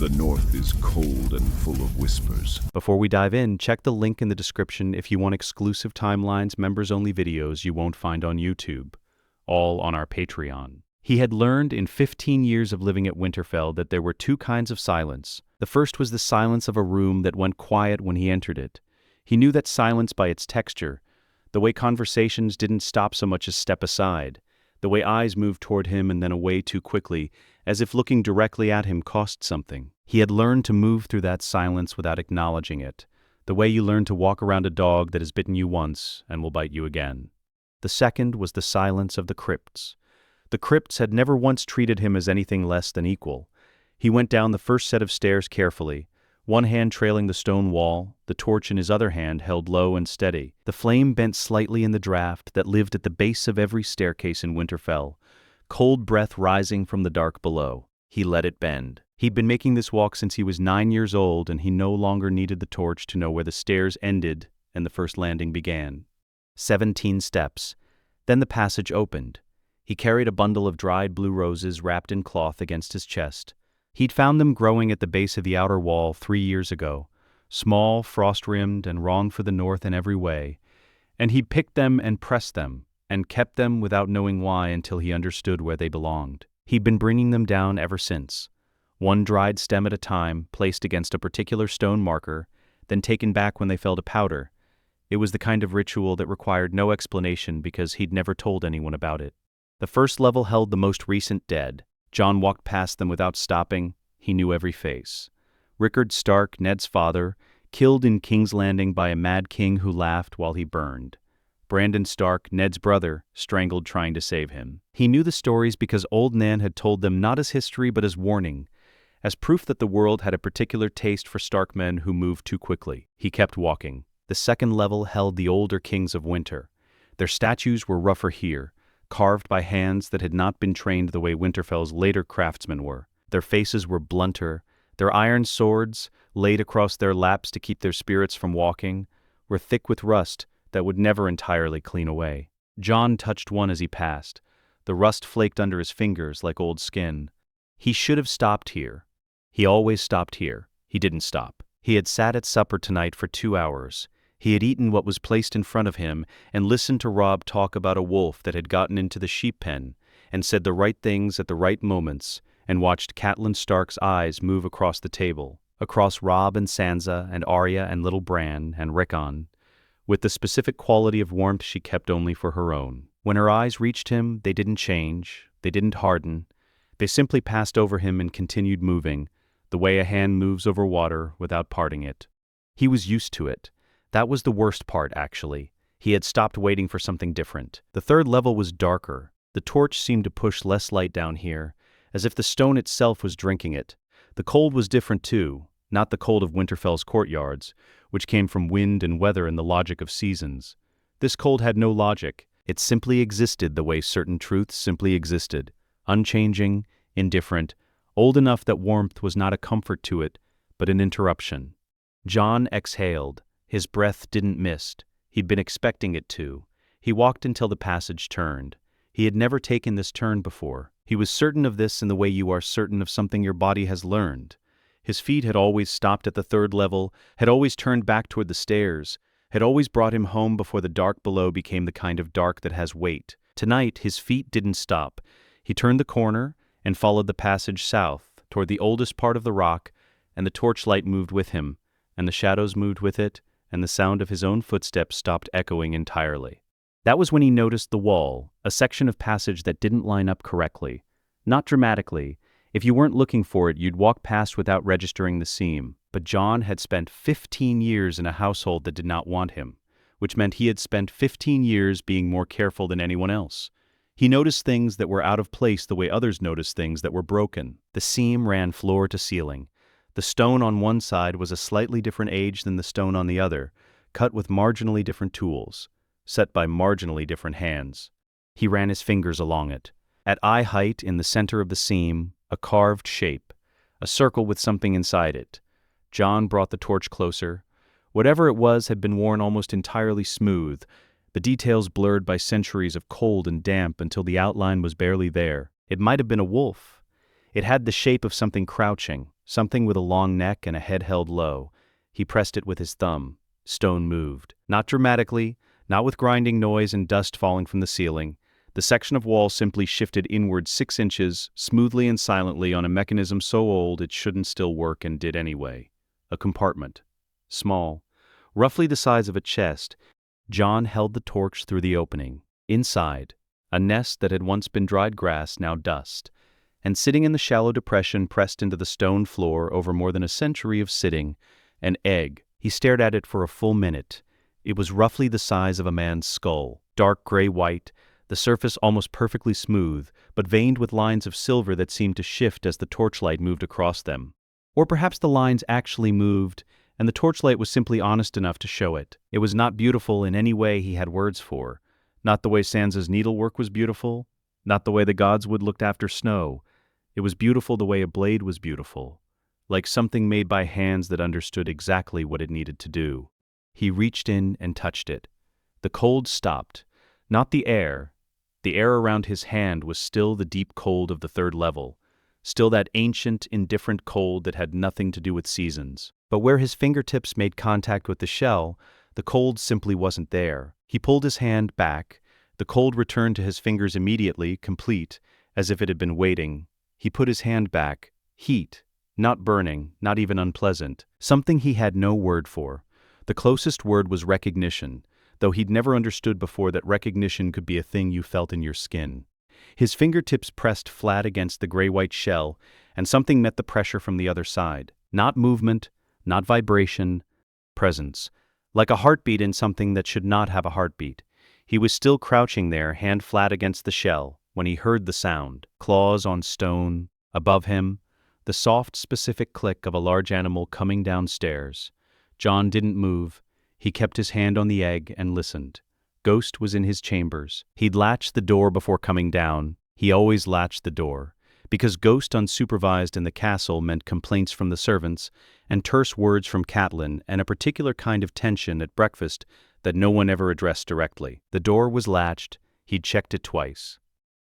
The north is cold and full of whispers. Before we dive in, check the link in the description if you want exclusive timelines, members-only videos you won't find on YouTube, all on our Patreon. He had learned in 15 years of living at Winterfell that there were two kinds of silence. The first was the silence of a room that went quiet when he entered it. He knew that silence by its texture, the way conversations didn't stop so much as step aside, the way eyes moved toward him and then away too quickly, as if looking directly at him cost something. He had learned to move through that silence without acknowledging it, the way you learn to walk around a dog that has bitten you once and will bite you again. The second was the silence of the crypts. The crypts had never once treated him as anything less than equal. He went down the first set of stairs carefully, one hand trailing the stone wall, the torch in his other hand held low and steady. The flame bent slightly in the draft that lived at the base of every staircase in Winterfell, cold breath rising from the dark below. He let it bend. He'd been making this walk since he was 9 years old, and he no longer needed the torch to know where the stairs ended and the first landing began. 17 steps. Then the passage opened. He carried a bundle of dried blue roses wrapped in cloth against his chest. He'd found them growing at the base of the outer wall 3 years ago, small, frost-rimmed, and wrong for the north in every way, and he'd picked them and pressed them, and kept them without knowing why until he understood where they belonged. He'd been bringing them down ever since, one dried stem at a time, placed against a particular stone marker, then taken back when they fell to powder. It was the kind of ritual that required no explanation because he'd never told anyone about it. The first level held the most recent dead. Jon walked past them without stopping. He knew every face. Rickard Stark, Ned's father, killed in King's Landing by a mad king who laughed while he burned. Brandon Stark, Ned's brother, strangled trying to save him. He knew the stories because old Nan had told them not as history but as warning, as proof that the world had a particular taste for Stark men who moved too quickly. He kept walking. The second level held the older kings of winter. Their statues were rougher here, carved by hands that had not been trained the way Winterfell's later craftsmen were. Their faces were blunter. Their iron swords, laid across their laps to keep their spirits from walking, were thick with rust that would never entirely clean away. Jon touched one as he passed. The rust flaked under his fingers like old skin. He should have stopped here. He always stopped here. He didn't stop. He had sat at supper tonight for 2 hours. He had eaten what was placed in front of him and listened to Robb talk about a wolf that had gotten into the sheep pen and said the right things at the right moments, and watched Catelyn Stark's eyes move across the table, across Robb and Sansa and Arya and little Bran and Rickon, with the specific quality of warmth she kept only for her own. When her eyes reached him, they didn't change, they didn't harden. They simply passed over him and continued moving, the way a hand moves over water without parting it. He was used to it. That was the worst part, actually. He had stopped waiting for something different. The third level was darker. The torch seemed to push less light down here, as if the stone itself was drinking it. The cold was different too, not the cold of Winterfell's courtyards, which came from wind and weather and the logic of seasons. This cold had no logic. It simply existed the way certain truths simply existed, unchanging, indifferent, old enough that warmth was not a comfort to it, but an interruption. Jon exhaled. His breath didn't mist. He'd been expecting it to. He walked until the passage turned. He had never taken this turn before. He was certain of this in the way you are certain of something your body has learned. His feet had always stopped at the third level, had always turned back toward the stairs, had always brought him home before the dark below became the kind of dark that has weight. Tonight, his feet didn't stop. He turned the corner and followed the passage south, toward the oldest part of the rock, and the torchlight moved with him, and the shadows moved with it, and the sound of his own footsteps stopped echoing entirely. That was when he noticed the wall, a section of passage that didn't line up correctly. Not dramatically. If you weren't looking for it, you'd walk past without registering the seam. But Jon had spent 15 years in a household that did not want him, which meant he had spent 15 years being more careful than anyone else. He noticed things that were out of place the way others noticed things that were broken. The seam ran floor to ceiling. The stone on one side was a slightly different age than the stone on the other, cut with marginally different tools, set by marginally different hands. He ran his fingers along it. At eye height, in the center of the seam, a carved shape, a circle with something inside it. Jon brought the torch closer. Whatever it was had been worn almost entirely smooth, the details blurred by centuries of cold and damp until the outline was barely there. It might have been a wolf. It had the shape of something crouching, something with a long neck and a head held low. He pressed it with his thumb. Stone moved. Not dramatically, not with grinding noise and dust falling from the ceiling. The section of wall simply shifted inward 6 inches, smoothly and silently on a mechanism so old it shouldn't still work and did anyway. A compartment. Small, roughly the size of a chest. Jon held the torch through the opening. Inside, a nest that had once been dried grass, now dust. And sitting in the shallow depression pressed into the stone floor over more than a century of sitting, an egg. He stared at it for a full minute. It was roughly the size of a man's skull, dark gray-white, the surface almost perfectly smooth, but veined with lines of silver that seemed to shift as the torchlight moved across them. Or perhaps the lines actually moved, and the torchlight was simply honest enough to show it. It was not beautiful in any way he had words for. Not the way Sansa's needlework was beautiful, not the way the gods would looked after snow. It was beautiful the way a blade was beautiful, like something made by hands that understood exactly what it needed to do. He reached in and touched it. The cold stopped. Not the air. The air around his hand was still the deep cold of the 3rd level, still that ancient, indifferent cold that had nothing to do with seasons. But where his fingertips made contact with the shell, the cold simply wasn't there. He pulled his hand back. The cold returned to his fingers immediately, complete, as if it had been waiting. He put his hand back. Heat. Not burning, not even unpleasant. Something he had no word for. The closest word was recognition, though he'd never understood before that recognition could be a thing you felt in your skin. His fingertips pressed flat against the gray-white shell, and something met the pressure from the other side. Not movement, not vibration, presence. Like a heartbeat in something that should not have a heartbeat. He was still crouching there, hand flat against the shell, when he heard the sound. Claws on stone. Above him, the soft, specific click of a large animal coming downstairs. Jon didn't move. He kept his hand on the egg and listened. Ghost was in his chambers. He'd latched the door before coming down. He always latched the door, because Ghost unsupervised in the castle meant complaints from the servants, and terse words from Catelyn, and a particular kind of tension at breakfast that no one ever addressed directly. The door was latched. He'd checked it twice.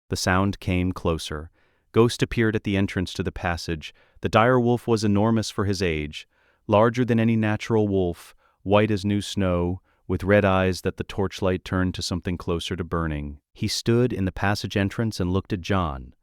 The sound came closer. Ghost appeared at the entrance to the passage. The dire wolf was enormous for his age, larger than any natural wolf, white as new snow, with red eyes that the torchlight turned to something closer to burning. He stood in the passage entrance and looked at Jon.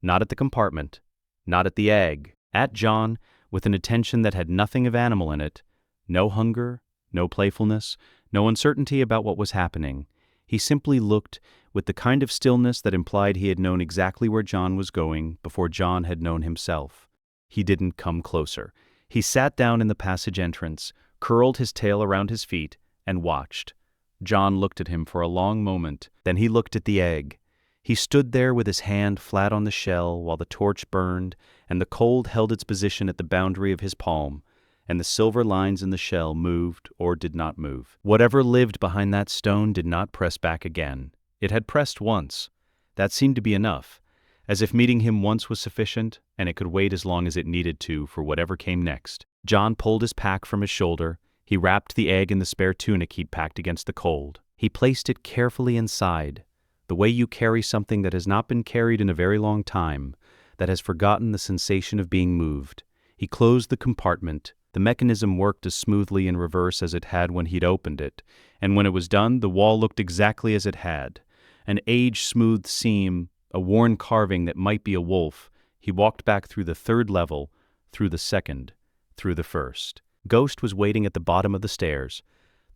Not at the compartment, not at the egg, at Jon, with an attention that had nothing of animal in it. No hunger, no playfulness, no uncertainty about what was happening. He simply looked with the kind of stillness that implied he had known exactly where Jon was going before Jon had known himself. He didn't come closer. He sat down in the passage entrance, curled his tail around his feet, and watched. Jon looked at him for a long moment. Then he looked at the egg. He stood there with his hand flat on the shell while the torch burned, and the cold held its position at the boundary of his palm, and the silver lines in the shell moved or did not move. Whatever lived behind that stone did not press back again. It had pressed once. That seemed to be enough, as if meeting him once was sufficient, and it could wait as long as it needed to for whatever came next. Jon pulled his pack from his shoulder. He wrapped the egg in the spare tunic he'd packed against the cold. He placed it carefully inside, the way you carry something that has not been carried in a very long time, that has forgotten the sensation of being moved. He closed the compartment. The mechanism worked as smoothly in reverse as it had when he'd opened it, and when it was done, the wall looked exactly as it had. An age-smoothed seam, a worn carving that might be a wolf. He walked back through the 3rd level, through the 2nd, through the 1st. Ghost was waiting at the bottom of the stairs.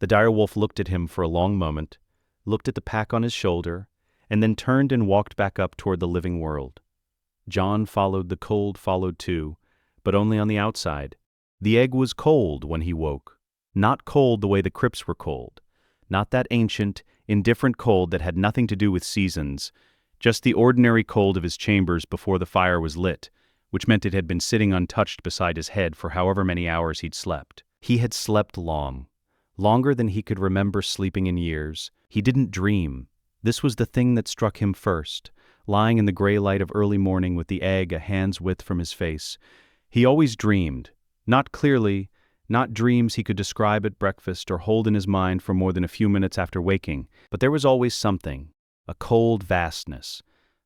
The direwolf looked at him for a long moment, looked at the pack on his shoulder, and then turned and walked back up toward the living world. Jon followed. The cold followed too, but only on the outside. The egg was cold when he woke. Not cold the way the crypts were cold. Not that ancient, indifferent cold that had nothing to do with seasons, just the ordinary cold of his chambers before the fire was lit, which meant it had been sitting untouched beside his head for however many hours he'd slept. He had slept long, longer than he could remember sleeping in years. He didn't dream. This was the thing that struck him first, lying in the gray light of early morning with the egg a hand's width from his face. He always dreamed, not clearly, not dreams he could describe at breakfast or hold in his mind for more than a few minutes after waking, but there was always something, a cold vastness,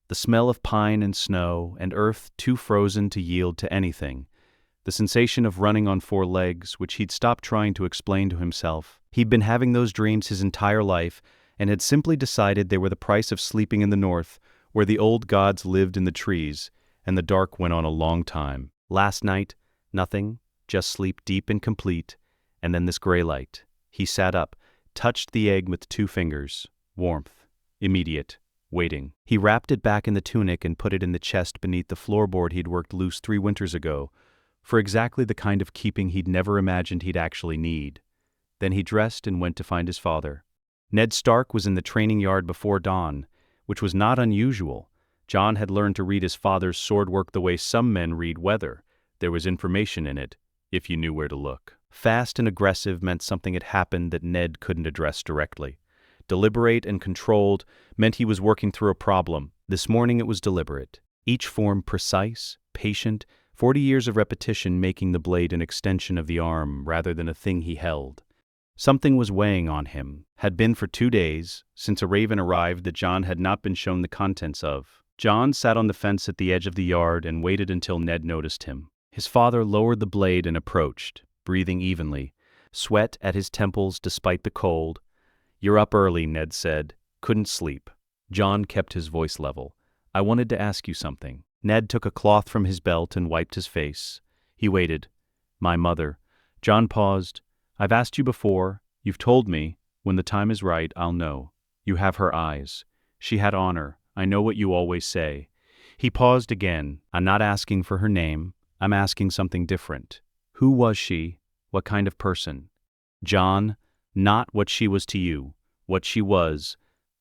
the smell of pine and snow and earth too frozen to yield to anything. The sensation of running on four legs, which he'd stopped trying to explain to himself. He'd been having those dreams his entire life, and had simply decided they were the price of sleeping in the north, where the old gods lived in the trees, and the dark went on a long time. Last night, nothing, just sleep deep and complete, and then this gray light. He sat up, touched the egg with 2 fingers. Warmth. Immediate. Waiting. He wrapped it back in the tunic and put it in the chest beneath the floorboard he'd worked loose 3 winters ago, for exactly the kind of keeping he'd never imagined he'd actually need. Then he dressed and went to find his father. Ned Stark was in the training yard before dawn, which was not unusual. Jon had learned to read his father's sword work the way some men read weather. There was information in it, if you knew where to look. Fast and aggressive meant something had happened that Ned couldn't address directly. Deliberate and controlled meant he was working through a problem. This morning it was deliberate. Each form precise, patient, 40 years of repetition making the blade an extension of the arm rather than a thing he held. Something was weighing on him, had been for 2 days, since a raven arrived that Jon had not been shown the contents of. Jon sat on the fence at the edge of the yard and waited until Ned noticed him. His father lowered the blade and approached, breathing evenly, sweat at his temples despite the cold. "You're up early," Ned said. "Couldn't sleep." Jon kept his voice level. "I wanted to ask you something." Ned took a cloth from his belt and wiped his face. He waited. "My mother." Jon paused. "I've asked you before. You've told me. When the time is right, I'll know. You have her eyes. She had honor. I know what you always say." He paused again. "I'm not asking for her name. I'm asking something different. Who was she? What kind of person?" "Jon, not what she was to you. What she was.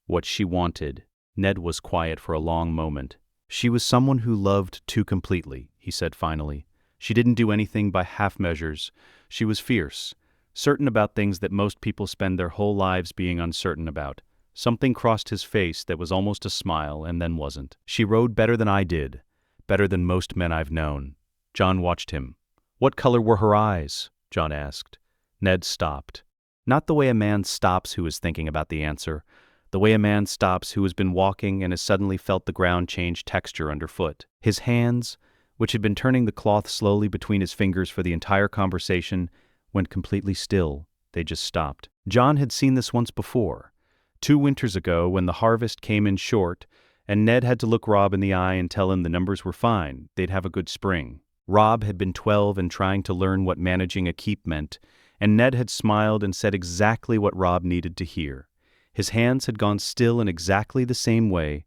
What she wanted." Ned was quiet for a long moment. "She was someone who loved too completely," he said finally. "She didn't do anything by half measures. She was fierce, certain about things that most people spend their whole lives being uncertain about. Something crossed his face that was almost a smile and then wasn't. She rode better than I did, better than most men I've known." Jon watched him. "What color were her eyes?" Jon asked. Ned stopped. Not the way a man stops who is thinking about the answer, the way a man stops who has been walking and has suddenly felt the ground change texture underfoot. His hands, which had been turning the cloth slowly between his fingers for the entire conversation, went completely still. They just stopped. Jon had seen this once before. 2 winters ago, when the harvest came in short, and Ned had to look Robb in the eye and tell him the numbers were fine, they'd have a good spring. Robb had been 12 and trying to learn what managing a keep meant, and Ned had smiled and said exactly what Robb needed to hear. His hands had gone still in exactly the same way.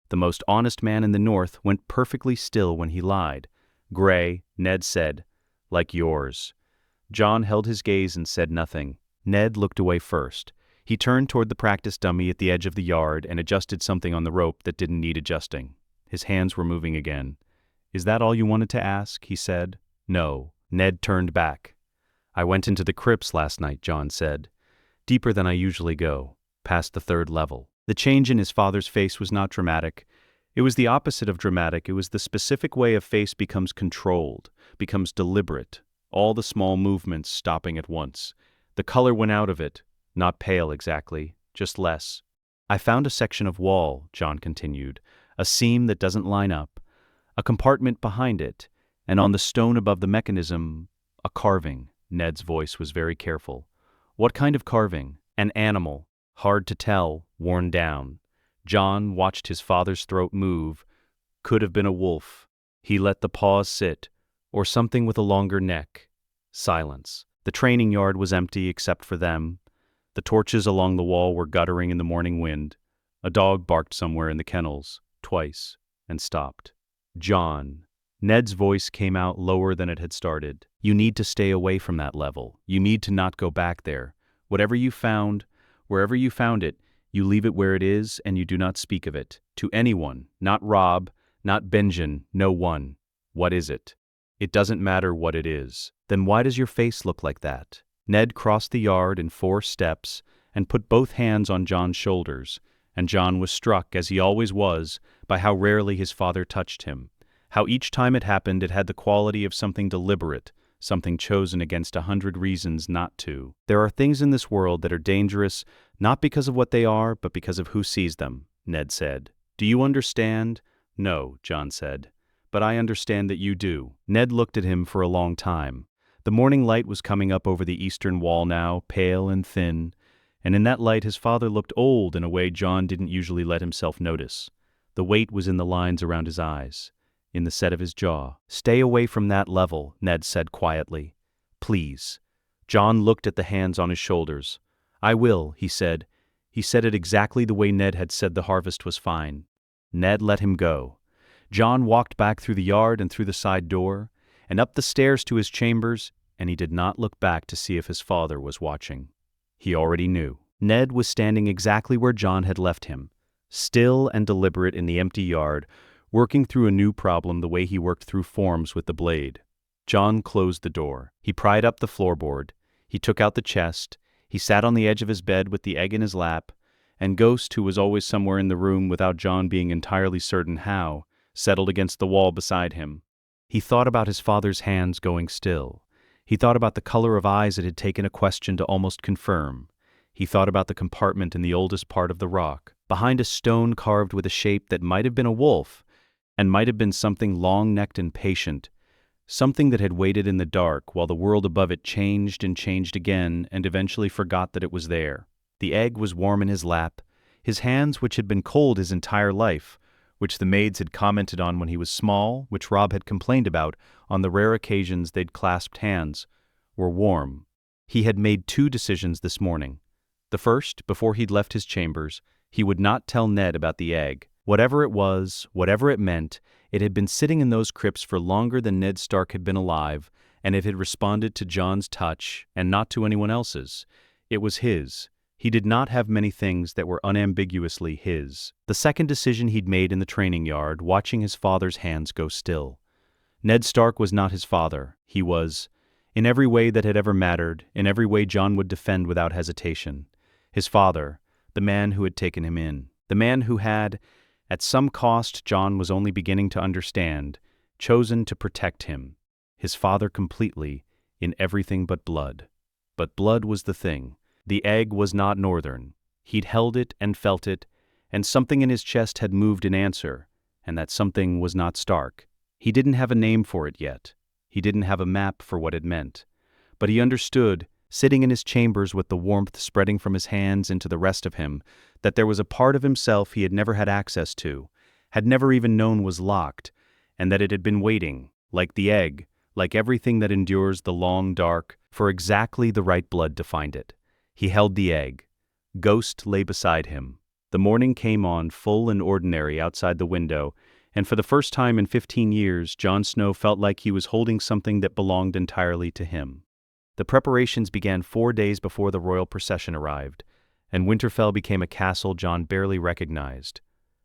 The most honest man in the north went perfectly still when he lied. "Gray," Ned said, "like yours." Jon held his gaze and said nothing. Ned looked away first. He turned toward the practice dummy at the edge of the yard and adjusted something on the rope that didn't need adjusting. His hands were moving again. "Is that all you wanted to ask?" he said. "No." Ned turned back. "I went into the crypts last night," Jon said. "Deeper than I usually go, past the 3rd level." The change in his father's face was not dramatic. It was the opposite of dramatic. It was the specific way a face becomes controlled, becomes deliberate, all the small movements stopping at once. The color went out of it, not pale exactly, just less. "I found a section of wall," Jon continued, "a seam that doesn't line up, a compartment behind it, and on the stone above the mechanism, a carving." Ned's voice was very careful. "What kind of carving?" "An animal. Hard to tell, worn down." Jon watched his father's throat move. "Could have been a wolf." He let the pause sit, "or something with a longer neck." Silence. The training yard was empty except for them. The torches along the wall were guttering in the morning wind. A dog barked somewhere in the kennels, twice, and stopped. "Jon." Ned's voice came out lower than it had started. "You need to stay away from that level. You need to not go back there. Whatever you found, wherever you found it, you leave it where it is and you do not speak of it. To anyone, not Robb, not Benjen, no one. What is it?" "It doesn't matter what it is." "Then why does your face look like that?" Ned crossed the yard in 4 steps and put both hands on Jon's shoulders, and Jon was struck, as he always was, by how rarely his father touched him. How each time it happened it had the quality of something deliberate, something chosen against 100 reasons not to. There are things in this world that are dangerous, not because of what they are, but because of who sees them, Ned said. "Do you understand?" "No," Jon said. but I understand that you do." Ned looked at him for a long time. The morning light was coming up over the eastern wall now, pale and thin, and in that light his father looked old in a way Jon didn't usually let himself notice. The weight was in the lines around his eyes, in the set of his jaw. "Stay away from that level," Ned said quietly. "Please." Jon looked at the hands on his shoulders. "I will," he said. He said it exactly the way Ned had said the harvest was fine. Ned let him go. Jon walked back through the yard and through the side door, and up the stairs to his chambers, and he did not look back to see if his father was watching. He already knew. Ned was standing exactly where Jon had left him, still and deliberate in the empty yard, working through a new problem the way he worked through forms with the blade. Jon closed the door. He pried up the floorboard. He took out the chest. He sat on the edge of his bed with the egg in his lap, and Ghost, who was always somewhere in the room without Jon being entirely certain how, settled against the wall beside him. He thought about his father's hands going still. He thought about the color of eyes it had taken a question to almost confirm. He thought about the compartment in the oldest part of the rock, behind a stone carved with a shape that might have been a wolf, and might have been something long-necked and patient, something that had waited in the dark while the world above it changed and changed again and eventually forgot that it was there. The egg was warm in his lap. His hands, which had been cold his entire life, which the maids had commented on when he was small, which Robb had complained about on the rare occasions they'd clasped hands, were warm. He had made 2 decisions this morning. The first, before he'd left his chambers, he would not tell Ned about the egg. Whatever it was, whatever it meant, it had been sitting in those crypts for longer than Ned Stark had been alive, and it had responded to Jon's touch and not to anyone else's. It was his. He did not have many things that were unambiguously his. The second decision he'd made in the training yard, watching his father's hands go still. Ned Stark was not his father. He was, in every way that had ever mattered, in every way Jon would defend without hesitation, his father, the man who had taken him in, the man who had, at some cost Jon was only beginning to understand, chosen to protect him, his father completely, in everything but blood. But blood was the thing. The egg was not northern. He'd held it and felt it, and something in his chest had moved in answer, and that something was not Stark. He didn't have a name for it yet. He didn't have a map for what it meant. But he understood, sitting in his chambers with the warmth spreading from his hands into the rest of him, that there was a part of himself he had never had access to, had never even known was locked, and that it had been waiting, like the egg, like everything that endures the long dark, for exactly the right blood to find it. He held the egg. Ghost lay beside him. The morning came on full and ordinary outside the window, and for the first time in 15 years, Jon Snow felt like he was holding something that belonged entirely to him. The preparations began 4 days before the royal procession arrived, and Winterfell became a castle Jon barely recognized.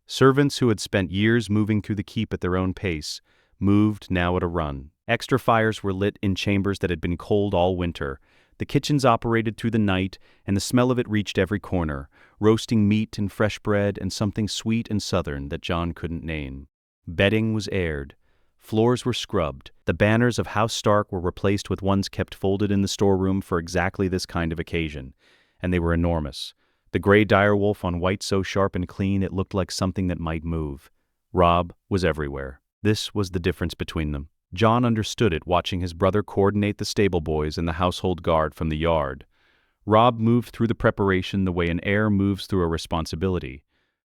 Servants who had spent years moving through the keep at their own pace moved now at a run. Extra fires were lit in chambers that had been cold all winter. The kitchens operated through the night, and the smell of it reached every corner, roasting meat and fresh bread and something sweet and southern that Jon couldn't name. Bedding was aired. Floors were scrubbed. The banners of House Stark were replaced with ones kept folded in the storeroom for exactly this kind of occasion, and they were enormous. The gray direwolf on white so sharp and clean it looked like something that might move. Robb was everywhere. This was the difference between them. Jon understood it watching his brother coordinate the stable boys and the household guard from the yard. Robb moved through the preparation the way an heir moves through a responsibility,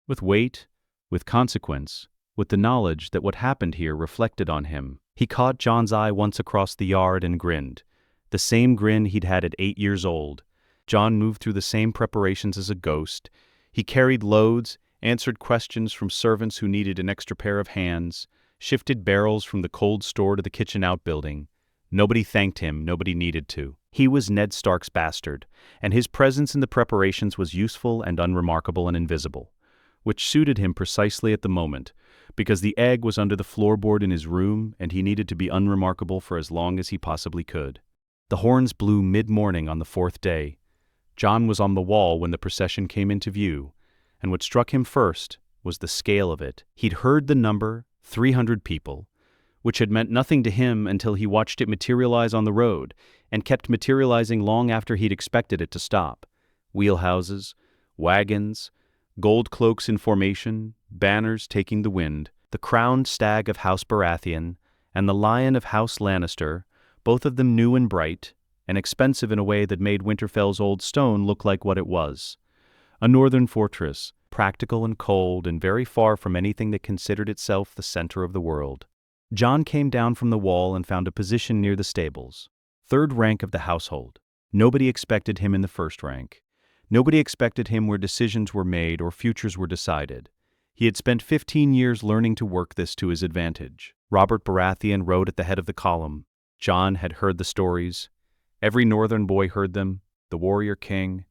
with weight, with consequence, with the knowledge that what happened here reflected on him. He caught Jon's eye once across the yard and grinned, the same grin he'd had at 8 years old. Jon moved through the same preparations as a ghost. He carried loads, answered questions from servants who needed an extra pair of hands, shifted barrels from the cold store to the kitchen outbuilding. Nobody thanked him, nobody needed to. He was Ned Stark's bastard, and his presence in the preparations was useful and unremarkable and invisible, which suited him precisely at the moment, because the egg was under the floorboard in his room and he needed to be unremarkable for as long as he possibly could. The horns blew mid-morning on the 4th day. Jon was on the wall when the procession came into view, and what struck him first was the scale of it. He'd heard the number, 300 people, which had meant nothing to him until he watched it materialize on the road, and kept materializing long after he'd expected it to stop. Wheelhouses, wagons, gold cloaks in formation, banners taking the wind. the crowned stag of House Baratheon, and the lion of House Lannister, both of them new and bright, and expensive in a way that made Winterfell's old stone look like what it was. A northern fortress, practical and cold and very far from anything that considered itself the center of the world. Jon came down from the wall and found a position near the stables. Third rank of the household. Nobody expected him in the first rank. Nobody expected him where decisions were made or futures were decided. He had spent 15 years learning to work this to his advantage. Robert Baratheon rode at the head of the column. Jon had heard the stories. Every northern boy heard them. The warrior king,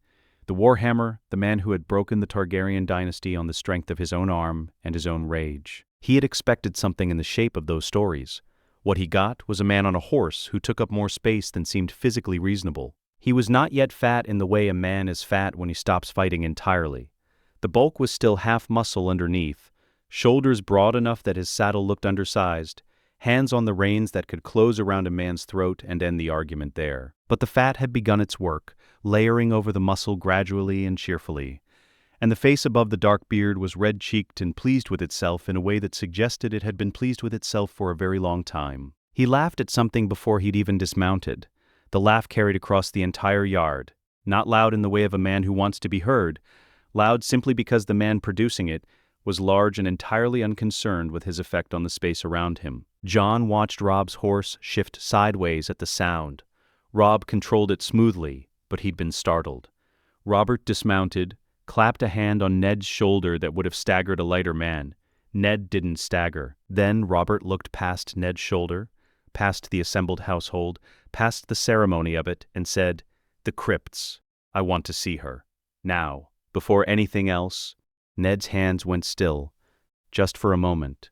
the warhammer, the man who had broken the Targaryen dynasty on the strength of his own arm and his own rage. He had expected something in the shape of those stories. What he got was a man on a horse who took up more space than seemed physically reasonable. He was not yet fat in the way a man is fat when he stops fighting entirely. The bulk was still half muscle underneath, shoulders broad enough that his saddle looked undersized, hands on the reins that could close around a man's throat and end the argument there. But the fat had begun its work, layering over the muscle gradually and cheerfully, and the face above the dark beard was red-cheeked and pleased with itself in a way that suggested it had been pleased with itself for a very long time. He laughed at something before he'd even dismounted. The laugh carried across the entire yard, not loud in the way of a man who wants to be heard, loud simply because the man producing it was large and entirely unconcerned with his effect on the space around him. Jon watched Robb's horse shift sideways at the sound. Robb controlled it smoothly, but he'd been startled. Robert dismounted, clapped a hand on Ned's shoulder that would have staggered a lighter man. Ned didn't stagger. Then Robert looked past Ned's shoulder, past the assembled household, past the ceremony of it, and said, "The crypts. I want to see her. Now." Before anything else, Ned's hands went still, just for a moment.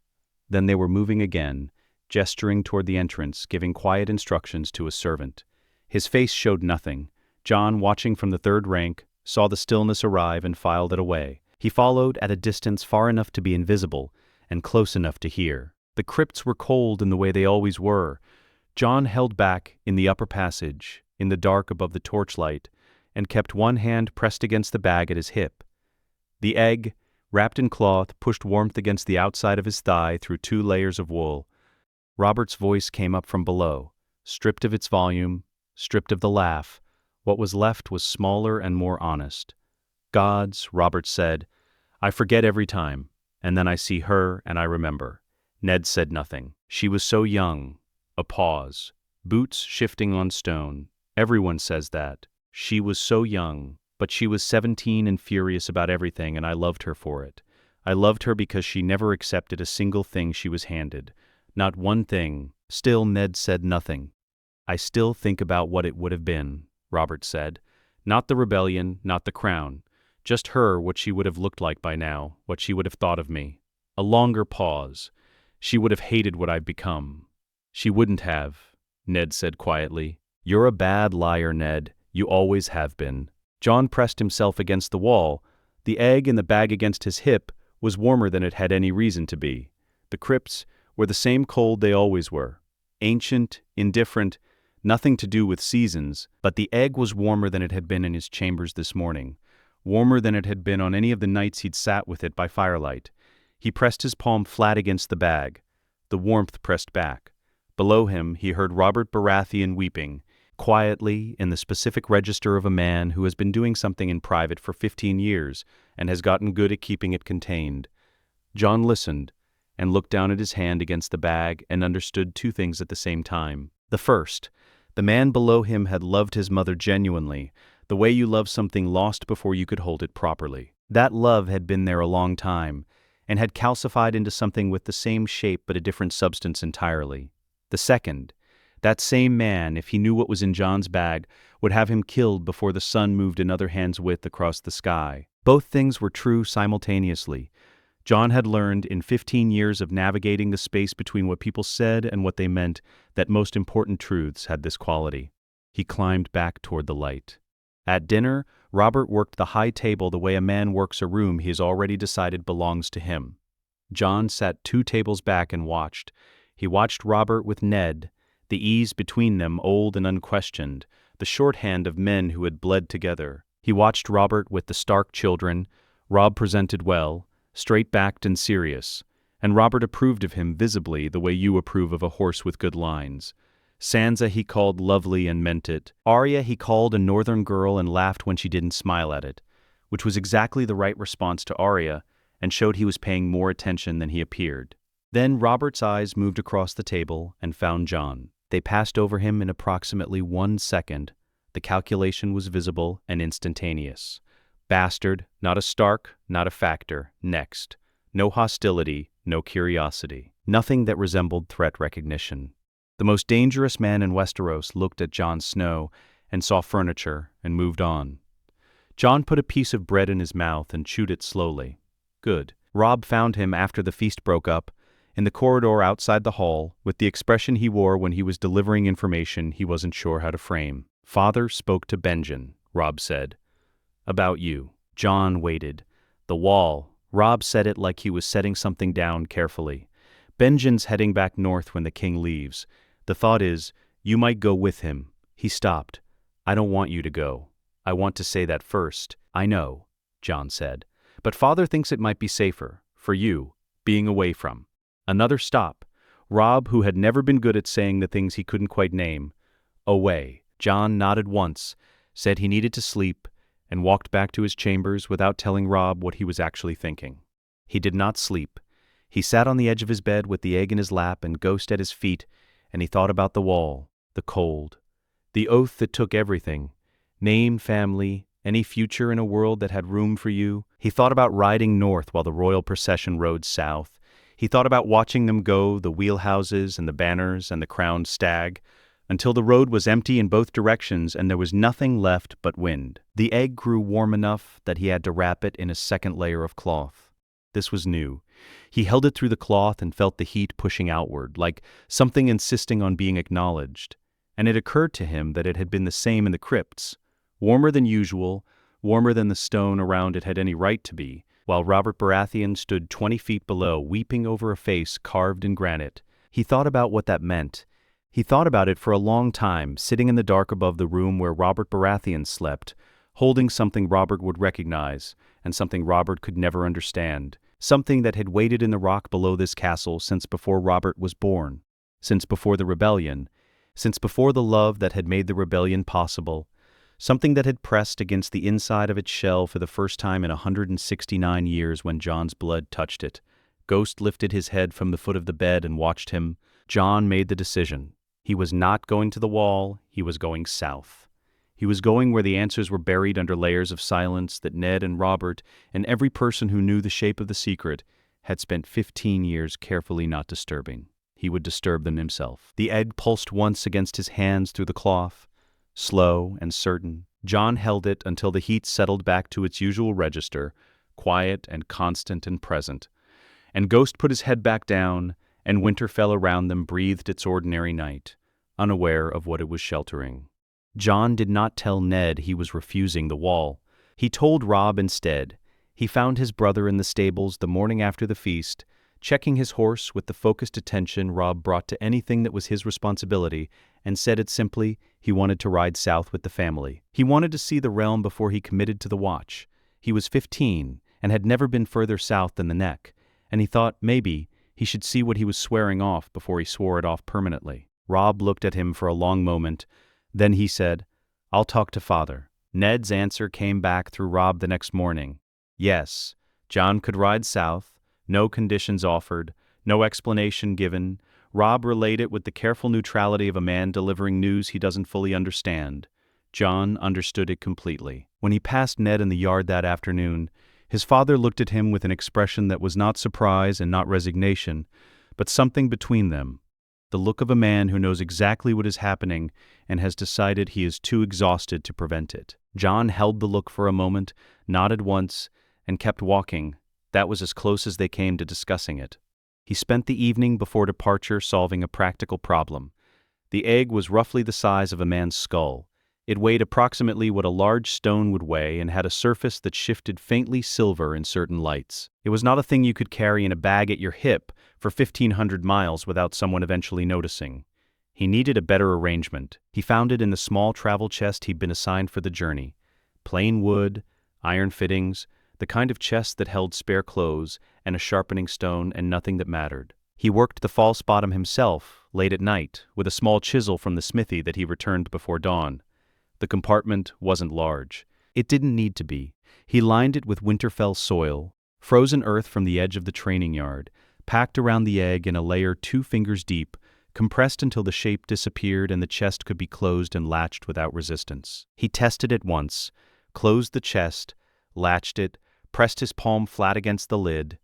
Then they were moving again, gesturing toward the entrance, giving quiet instructions to a servant. His face showed nothing. Jon, watching from the third rank, saw the stillness arrive and filed it away. He followed at a distance far enough to be invisible and close enough to hear. The crypts were cold in the way they always were. Jon held back in the upper passage, in the dark above the torchlight, and kept one hand pressed against the bag at his hip. The egg, wrapped in cloth, pushed warmth against the outside of his thigh through 2 layers of wool. Robert's voice came up from below, stripped of its volume, stripped of the laugh. What was left was smaller and more honest. "Gods," Robert said, "I forget every time, and then I see her and I remember." Ned said nothing. She was so young. A pause. Boots shifting on stone. Everyone says that. She was so young, but she was 17 and furious about everything, and I loved her for it. I loved her because she never accepted a single thing she was handed. Not one thing. Still, Ned said nothing. "I still think about what it would have been," Robert said. "Not the rebellion, not the crown. Just her, what she would have looked like by now, what she would have thought of me." A longer pause. "She would have hated what I've become." "She wouldn't have," Ned said quietly. "You're a bad liar, Ned. You always have been." Jon pressed himself against the wall. The egg in the bag against his hip was warmer than it had any reason to be. The crypts were the same cold they always were. Ancient, indifferent, nothing to do with seasons, but the egg was warmer than it had been in his chambers this morning, warmer than it had been on any of the nights he'd sat with it by firelight. He pressed his palm flat against the bag. The warmth pressed back. Below him, he heard Robert Baratheon weeping, quietly, in the specific register of a man who has been doing something in private for 15 years and has gotten good at keeping it contained. Jon listened and looked down at his hand against the bag and understood 2 things at the same time. The first, the man below him had loved his mother genuinely, the way you love something lost before you could hold it properly. That love had been there a long time, and had calcified into something with the same shape but a different substance entirely. The second, that same man, if he knew what was in Jon's bag, would have him killed before the sun moved another hand's width across the sky. Both things were true simultaneously. Jon had learned in 15 years of navigating the space between what people said and what they meant that most important truths had this quality. He climbed back toward the light. At dinner, Robert worked the high table the way a man works a room he has already decided belongs to him. Jon sat 2 tables back and watched. He watched Robert with Ned, the ease between them old and unquestioned, the shorthand of men who had bled together. He watched Robert with the Stark children. Robb presented well, straight-backed and serious, And Robert approved of him visibly the way you approve of a horse with good lines. Sansa he called lovely and meant it. Arya he called a northern girl and laughed when she didn't smile at it, which was exactly the right response to Arya and showed he was paying more attention than he appeared. Then Robert's eyes moved across the table and found Jon. They passed over him in approximately 1 second. The calculation was visible and instantaneous. Bastard, not a Stark, not a factor, next. No hostility, no curiosity. Nothing that resembled threat recognition. The most dangerous man in Westeros looked at Jon Snow and saw furniture and moved on. Jon put a piece of bread in his mouth and chewed it slowly. Good. Robb found him after the feast broke up, in the corridor outside the hall, with the expression he wore when he was delivering information he wasn't sure how to frame. Father spoke to Benjen, Robb said. About you. Jon waited. The wall. Robb said it like he was setting something down carefully. Benjen's heading back north when the king leaves. The thought is, you might go with him. He stopped. I don't want you to go. I want to say that first. I know, Jon said. But father thinks it might be safer, for you, being away from. Another stop. Robb, who had never been good at saying the things he couldn't quite name. Away. Jon nodded once, said he needed to sleep, and walked back to his chambers without telling Robb what he was actually thinking. He did not sleep. He sat on the edge of his bed with the egg in his lap and Ghost at his feet, and he thought about the wall, the cold, the oath that took everything, name, family, any future in a world that had room for you. He thought about riding north while the royal procession rode south. He thought about watching them go, the wheelhouses and the banners and the crowned stag, until the road was empty in both directions and there was nothing left but wind. The egg grew warm enough that he had to wrap it in a second layer of cloth. This was new. He held it through the cloth and felt the heat pushing outward, like something insisting on being acknowledged. And it occurred to him that it had been the same in the crypts. Warmer than usual, warmer than the stone around it had any right to be, while Robert Baratheon stood 20 feet below, weeping over a face carved in granite. He thought about what that meant. He thought about it for a long time, sitting in the dark above the room where Robert Baratheon slept, holding something Robert would recognize, and something Robert could never understand, something that had waited in the rock below this castle since before Robert was born, since before the rebellion, since before the love that had made the rebellion possible, something that had pressed against the inside of its shell for the first time in 169 years when Jon's blood touched it. Ghost lifted his head from the foot of the bed and watched him. Jon made the decision. He was not going to the wall, he was going south. He was going where the answers were buried under layers of silence that Ned and Robert, and every person who knew the shape of the secret, had spent 15 years carefully not disturbing. He would disturb them himself. The egg pulsed once against his hands through the cloth. Slow and certain, Jon held it until the heat settled back to its usual register, quiet and constant and present. And Ghost put his head back down, and Winterfell around them breathed its ordinary night, unaware of what it was sheltering. Jon did not tell Ned he was refusing the wall. He told Robb instead. He found his brother in the stables the morning after the feast, checking his horse with the focused attention Robb brought to anything that was his responsibility, and said it simply, he wanted to ride south with the family. He wanted to see the realm before he committed to the watch. He was 15 and had never been further south than the Neck, and he thought maybe he should see what he was swearing off before he swore it off permanently. Robb looked at him for a long moment. Then he said, I'll talk to father. Ned's answer came back through Robb the next morning. Yes, Jon could ride south, no conditions offered, no explanation given. Robb relayed it with the careful neutrality of a man delivering news he doesn't fully understand. Jon understood it completely. When he passed Ned in the yard that afternoon, his father looked at him with an expression that was not surprise and not resignation, but something between them. The look of a man who knows exactly what is happening and has decided he is too exhausted to prevent it. Jon held the look for a moment, nodded once, and kept walking. That was as close as they came to discussing it. He spent the evening before departure solving a practical problem. The egg was roughly the size of a man's skull. It weighed approximately what a large stone would weigh and had a surface that shifted faintly silver in certain lights. It was not a thing you could carry in a bag at your hip for 1,500 miles without someone eventually noticing. He needed a better arrangement. He found it in the small travel chest he'd been assigned for the journey. Plain wood, iron fittings, the kind of chest that held spare clothes and a sharpening stone and nothing that mattered. He worked the false bottom himself, late at night, with a small chisel from the smithy that he returned before dawn. The compartment wasn't large. It didn't need to be. He lined it with Winterfell soil, frozen earth from the edge of the training yard, packed around the egg in a layer 2 fingers deep, compressed until the shape disappeared and the chest could be closed and latched without resistance. He tested it once, closed the chest, latched it, pressed his palm flat against the lid.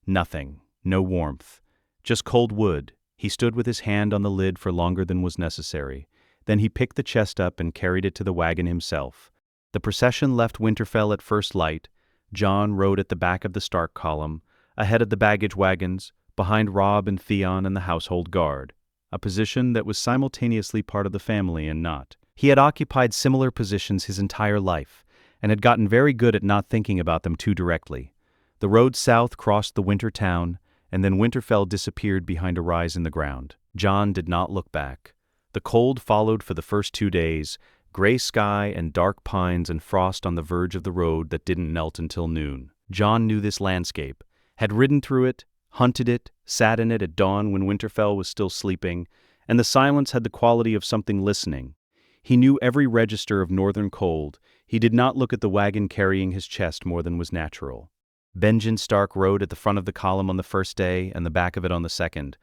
Nothing. No warmth. Just cold wood. He stood with his hand on the lid for longer than was necessary. Then he picked the chest up and carried it to the wagon himself. The procession left Winterfell at first light. Jon rode at the back of the Stark column, ahead of the baggage wagons, behind Robb and Theon and the household guard, a position that was simultaneously part of the family and not. He had occupied similar positions his entire life, and had gotten very good at not thinking about them too directly. The road south crossed the winter town, and then Winterfell disappeared behind a rise in the ground. Jon did not look back. The cold followed for the first 2 days, gray sky and dark pines and frost on the verge of the road that didn't melt until noon. Jon knew this landscape, had ridden through it, hunted it, sat in it at dawn when Winterfell was still sleeping, and the silence had the quality of something listening. He knew every register of northern cold. He did not look at the wagon carrying his chest more than was natural. Benjen Stark rode at the front of the column on the first day and the back of it on the second,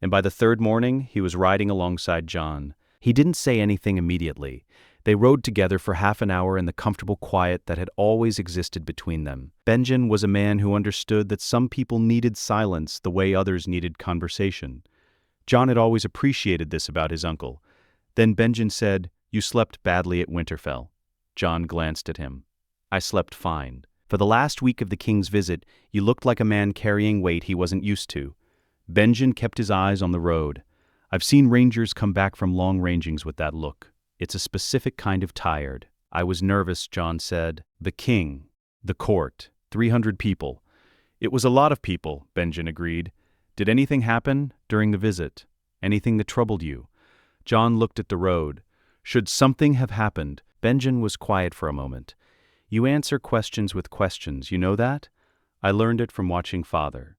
and by the third morning he was riding alongside Jon. He didn't say anything immediately. They rode together for half an hour in the comfortable quiet that had always existed between them. Benjen was a man who understood that some people needed silence the way others needed conversation. Jon had always appreciated this about his uncle. Then Benjen said, "You slept badly at Winterfell." Jon glanced at him. "I slept fine. For the last week of the king's visit, you looked like a man carrying weight he wasn't used to." Benjen kept his eyes on the road. "I've seen rangers come back from long rangings with that look. It's a specific kind of tired." "I was nervous," Jon said. "The king, the court, 300 people." "It was a lot of people," Benjen agreed. "Did anything happen during the visit? Anything that troubled you?" Jon looked at the road. "Should something have happened?" Benjen was quiet for a moment. "You answer questions with questions, you know that? I learned it from watching Father."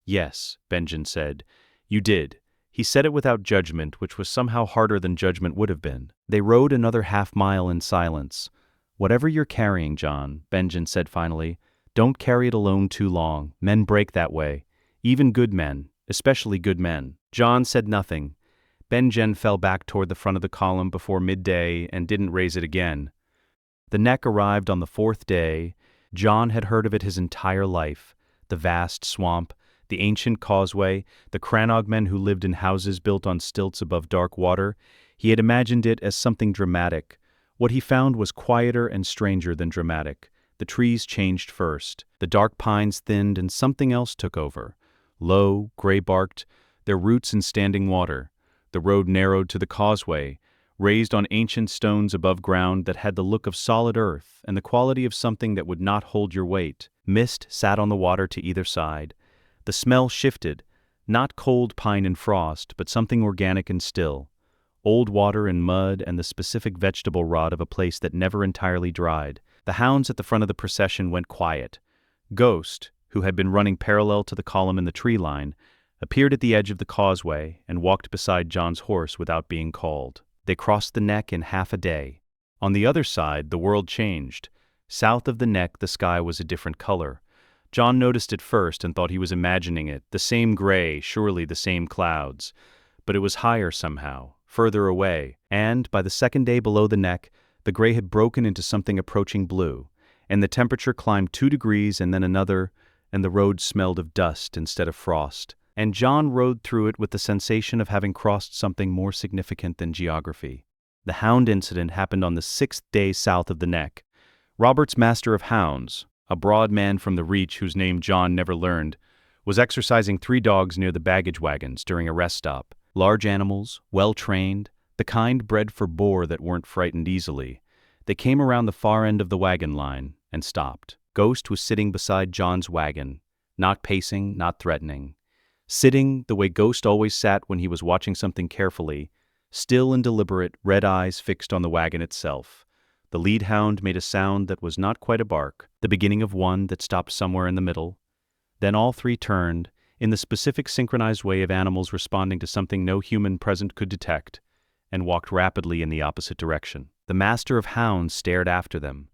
"Yes," Benjen said. "You did." He said it without judgment, which was somehow harder than judgment would have been. They rode another half-mile in silence. "Whatever you're carrying, Jon," Benjen said finally, "don't carry it alone too long. Men break that way. Even good men, especially good men." Jon said nothing. Benjen fell back toward the front of the column before midday and didn't raise it again. The neck arrived on the 4th day. Jon had heard of it his entire life. The vast swamp, the ancient causeway, the Crannog men who lived in houses built on stilts above dark water. He had imagined it as something dramatic. What he found was quieter and stranger than dramatic. The trees changed first. The dark pines thinned and something else took over. Low, gray-barked, their roots in standing water. The road narrowed to the causeway, raised on ancient stones above ground that had the look of solid earth and the quality of something that would not hold your weight. Mist sat on the water to either side. The smell shifted, not cold pine and frost, but something organic and still. Old water and mud and the specific vegetable rot of a place that never entirely dried. The hounds at the front of the procession went quiet. Ghost, who had been running parallel to the column in the tree line, appeared at the edge of the causeway and walked beside Jon's horse without being called. They crossed the neck in half a day. On the other side, the world changed. South of the neck, the sky was a different color. Jon noticed it first and thought he was imagining it, the same gray, surely the same clouds. But it was higher somehow, further away, and, by the second day below the neck, the gray had broken into something approaching blue, and the temperature climbed 2 degrees and then another, and the road smelled of dust instead of frost. And Jon rode through it with the sensation of having crossed something more significant than geography. The hound incident happened on the 6th day south of the neck. Robert's master of hounds, a broad man from the Reach whose name Jon never learned, was exercising 3 dogs near the baggage wagons during a rest stop. Large animals, well-trained, the kind bred for boar that weren't frightened easily. They came around the far end of the wagon line and stopped. Ghost was sitting beside Jon's wagon, not pacing, not threatening. Sitting the way Ghost always sat when he was watching something carefully, still and deliberate, red eyes fixed on the wagon itself. The lead hound made a sound that was not quite a bark, the beginning of one that stopped somewhere in the middle. Then all three turned, in the specific synchronized way of animals responding to something no human present could detect, and walked rapidly in the opposite direction. The master of hounds stared after them.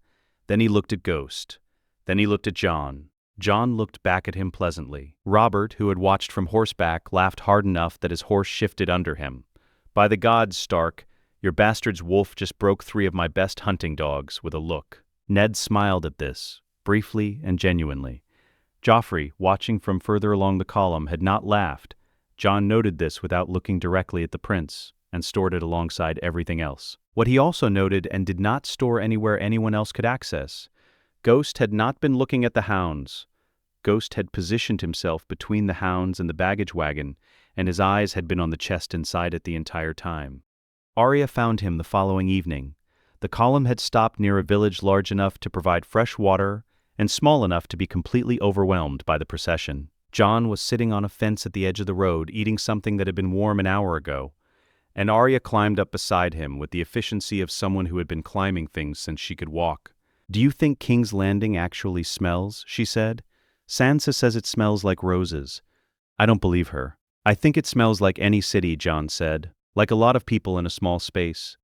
Then he looked at Ghost. Then he looked at Jon. Jon looked back at him pleasantly. Robert, who had watched from horseback, laughed hard enough that his horse shifted under him. "By the gods, Stark, your bastard's wolf just broke 3 of my best hunting dogs," with a look. Ned smiled at this, briefly and genuinely. Joffrey, watching from further along the column, had not laughed. Jon noted this without looking directly at the prince, and stored it alongside everything else. What he also noted and did not store anywhere anyone else could access: Ghost had not been looking at the hounds. Ghost had positioned himself between the hounds and the baggage wagon, and his eyes had been on the chest inside it the entire time. Arya found him the following evening. The column had stopped near a village large enough to provide fresh water and small enough to be completely overwhelmed by the procession. Jon was sitting on a fence at the edge of the road, eating something that had been warm an hour ago, and Arya climbed up beside him with the efficiency of someone who had been climbing things since she could walk. "Do you think King's Landing actually smells?" she said. "Sansa says it smells like roses." "I don't believe her." "I think it smells like any city," Jon said. "Like a lot of people in a small space."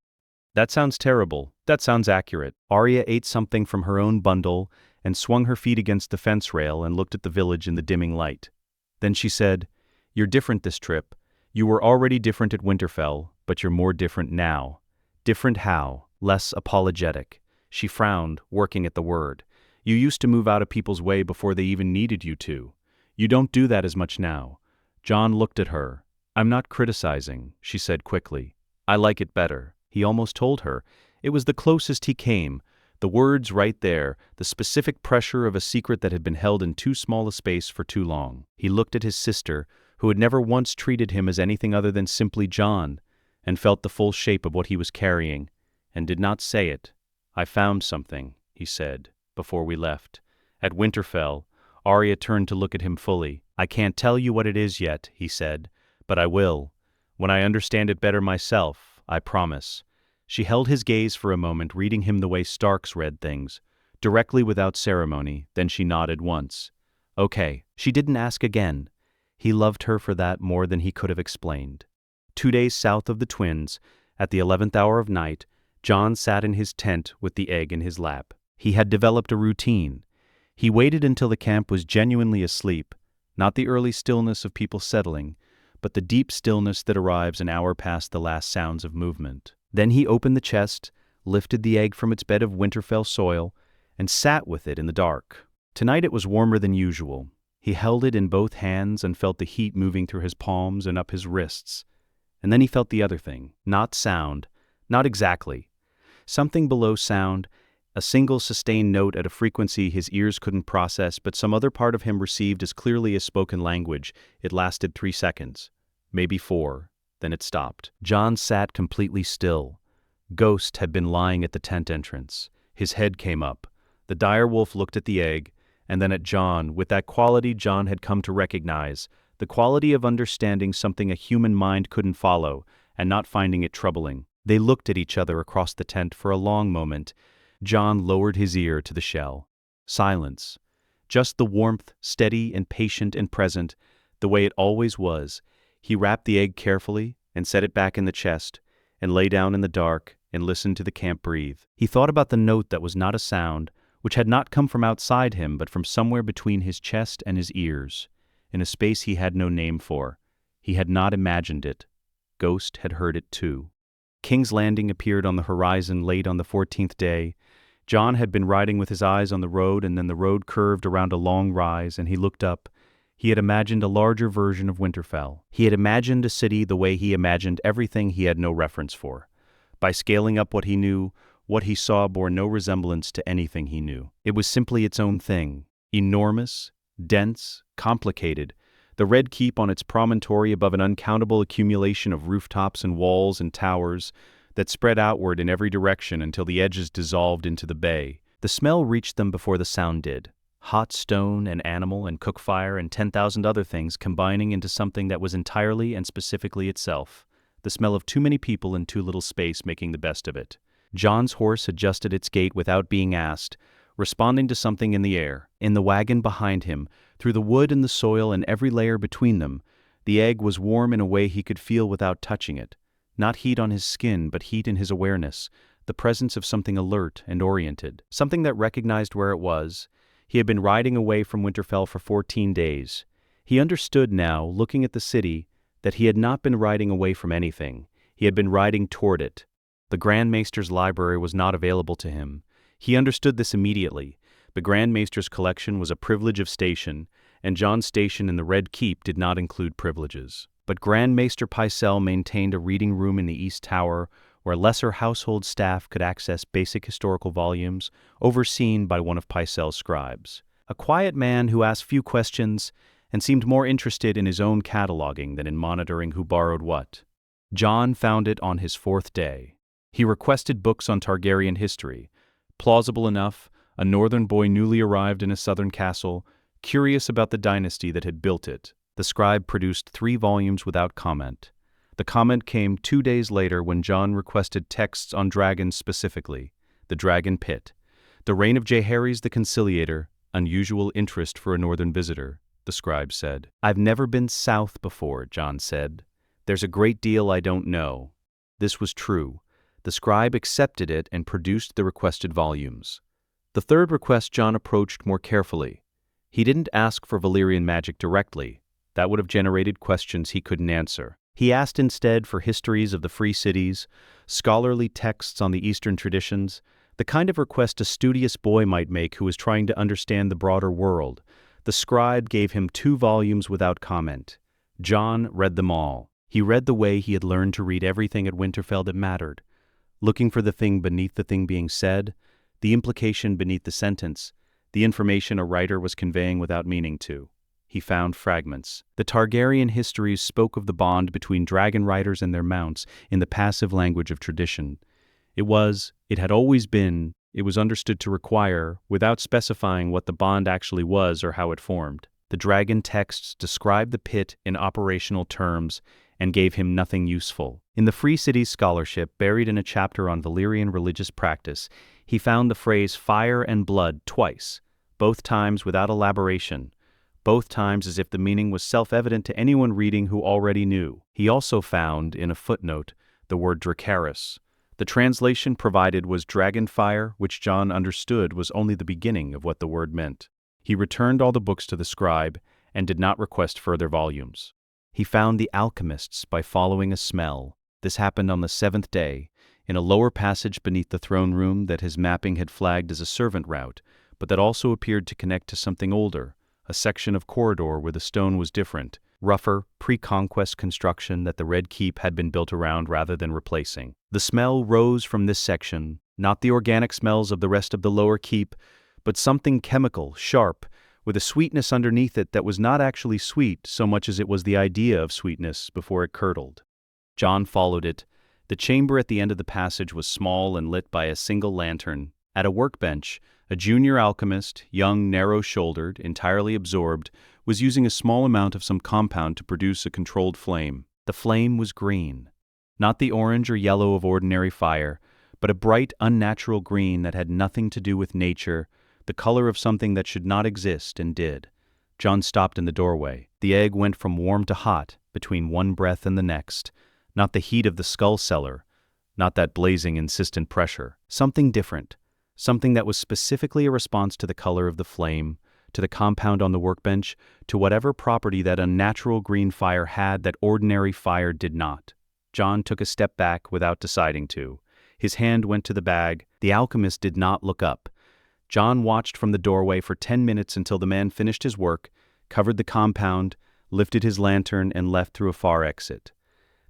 "That sounds terrible." "That sounds accurate." Arya ate something from her own bundle and swung her feet against the fence rail and looked at the village in the dimming light. Then she said, "You're different this trip. You were already different at Winterfell, but you're more different now." "Different how?" "Less apologetic." She frowned, working at the word. "You used to move out of people's way before they even needed you to. You don't do that as much now." Jon looked at her. "I'm not criticizing," she said quickly. "I like it better." He almost told her. It was the closest he came. The words right there, the specific pressure of a secret that had been held in too small a space for too long. He looked at his sister, who had never once treated him as anything other than simply Jon, and felt the full shape of what he was carrying, and did not say it. "I found something," he said, "before we left. At Winterfell." Arya turned to look at him fully. "I can't tell you what it is yet," he said, "but I will. When I understand it better myself, I promise." She held his gaze for a moment, reading him the way Starks read things, directly without ceremony, then she nodded once. "Okay." She didn't ask again. He loved her for that more than he could have explained. 2 days south of the twins, at the 11th hour of night, Jon sat in his tent with the egg in his lap. He had developed a routine. He waited until the camp was genuinely asleep, not the early stillness of people settling, but the deep stillness that arrives an hour past the last sounds of movement. Then he opened the chest, lifted the egg from its bed of Winterfell soil, and sat with it in the dark. Tonight it was warmer than usual. He held it in both hands and felt the heat moving through his palms and up his wrists. And then he felt the other thing. Not sound. Not exactly. Something below sound, a single sustained note at a frequency his ears couldn't process, but some other part of him received as clearly as spoken language. It lasted 3 seconds. Maybe 4. Then it stopped. Jon sat completely still. Ghost had been lying at the tent entrance. His head came up. The direwolf looked at the egg, and then at Jon, with that quality Jon had come to recognize, the quality of understanding something a human mind couldn't follow, and not finding it troubling. They looked at each other across the tent for a long moment. Jon lowered his ear to the shell. Silence. Just the warmth, steady and patient and present, the way it always was. He wrapped the egg carefully and set it back in the chest, and lay down in the dark and listened to the camp breathe. He thought about the note that was not a sound, which had not come from outside him but from somewhere between his chest and his ears, in a space he had no name for. He had not imagined it. Ghost had heard it too. King's Landing appeared on the horizon late on the 14th day. Jon had been riding with his eyes on the road, and then the road curved around a long rise, and he looked up. He had imagined a larger version of Winterfell. He had imagined a city the way he imagined everything he had no reference for. By scaling up what he knew, what he saw bore no resemblance to anything he knew. It was simply its own thing. Enormous, dense, complicated. The Red Keep on its promontory above an uncountable accumulation of rooftops and walls and towers that spread outward in every direction until the edges dissolved into the bay. The smell reached them before the sound did. Hot stone and animal and cook fire and 10,000 other things combining into something that was entirely and specifically itself. The smell of too many people in too little space making the best of it. Jon's horse adjusted its gait without being asked, responding to something in the air. In the wagon behind him, through the wood and the soil and every layer between them, the egg was warm in a way he could feel without touching it. Not heat on his skin, but heat in his awareness, the presence of something alert and oriented, something that recognized where it was. He had been riding away from Winterfell for 14 days. He understood now, looking at the city, that he had not been riding away from anything. He had been riding toward it. The Grand Maester's library was not available to him. He understood this immediately. The Grand Maester's collection was a privilege of station, and Jon's station in the Red Keep did not include privileges. But Grand Maester Pycelle maintained a reading room in the East Tower where lesser household staff could access basic historical volumes, overseen by one of Pycelle's scribes. A quiet man who asked few questions and seemed more interested in his own cataloging than in monitoring who borrowed what. Jon found it on his 4th day. He requested books on Targaryen history. Plausible enough, a northern boy newly arrived in a southern castle, curious about the dynasty that had built it. The scribe produced 3 volumes without comment. The comment came 2 days later when Jon requested texts on dragons specifically, the Dragon Pit, the reign of Jaehaerys the Conciliator, unusual interest for a northern visitor, the scribe said. "I've never been south before," Jon said. "There's a great deal I don't know." This was true. The scribe accepted it and produced the requested volumes. The 3rd request Jon approached more carefully. He didn't ask for Valyrian magic directly. That would have generated questions he couldn't answer. He asked instead for histories of the free cities, scholarly texts on the Eastern traditions, the kind of request a studious boy might make who was trying to understand the broader world. The scribe gave him 2 volumes without comment. Jon read them all. He read the way he had learned to read everything at Winterfell that mattered, looking for the thing beneath the thing being said, the implication beneath the sentence, the information a writer was conveying without meaning to. He found fragments. The Targaryen histories spoke of the bond between dragon riders and their mounts in the passive language of tradition. It had always been, it was understood to require, without specifying what the bond actually was or how it formed. The dragon texts described the pit in operational terms and gave him nothing useful. In the Free Cities scholarship, buried in a chapter on Valyrian religious practice, he found the phrase fire and blood twice, both times without elaboration, both times as if the meaning was self-evident to anyone reading who already knew. He also found, in a footnote, the word Dracarys. The translation provided was dragonfire, which Jon understood was only the beginning of what the word meant. He returned all the books to the scribe and did not request further volumes. He found the alchemists by following a smell. This happened on the 7th day, in a lower passage beneath the throne room that his mapping had flagged as a servant route, but that also appeared to connect to something older, a section of corridor where the stone was different, rougher, pre-conquest construction that the Red Keep had been built around rather than replacing. The smell rose from this section, not the organic smells of the rest of the lower keep, but something chemical, sharp, with a sweetness underneath it that was not actually sweet so much as it was the idea of sweetness before it curdled. Jon followed it. The chamber at the end of the passage was small and lit by a single lantern. At a workbench, a junior alchemist, young, narrow-shouldered, entirely absorbed, was using a small amount of some compound to produce a controlled flame. The flame was green. Not the orange or yellow of ordinary fire, but a bright, unnatural green that had nothing to do with nature, the color of something that should not exist and did. Jon stopped in the doorway. The egg went from warm to hot, between one breath and the next. Not the heat of the skull cellar, not that blazing, insistent pressure. Something different. Something that was specifically a response to the color of the flame, to the compound on the workbench, to whatever property that unnatural green fire had that ordinary fire did not. Jon took a step back without deciding to. His hand went to the bag. The alchemist did not look up. Jon watched from the doorway for 10 minutes until the man finished his work, covered the compound, lifted his lantern, and left through a far exit.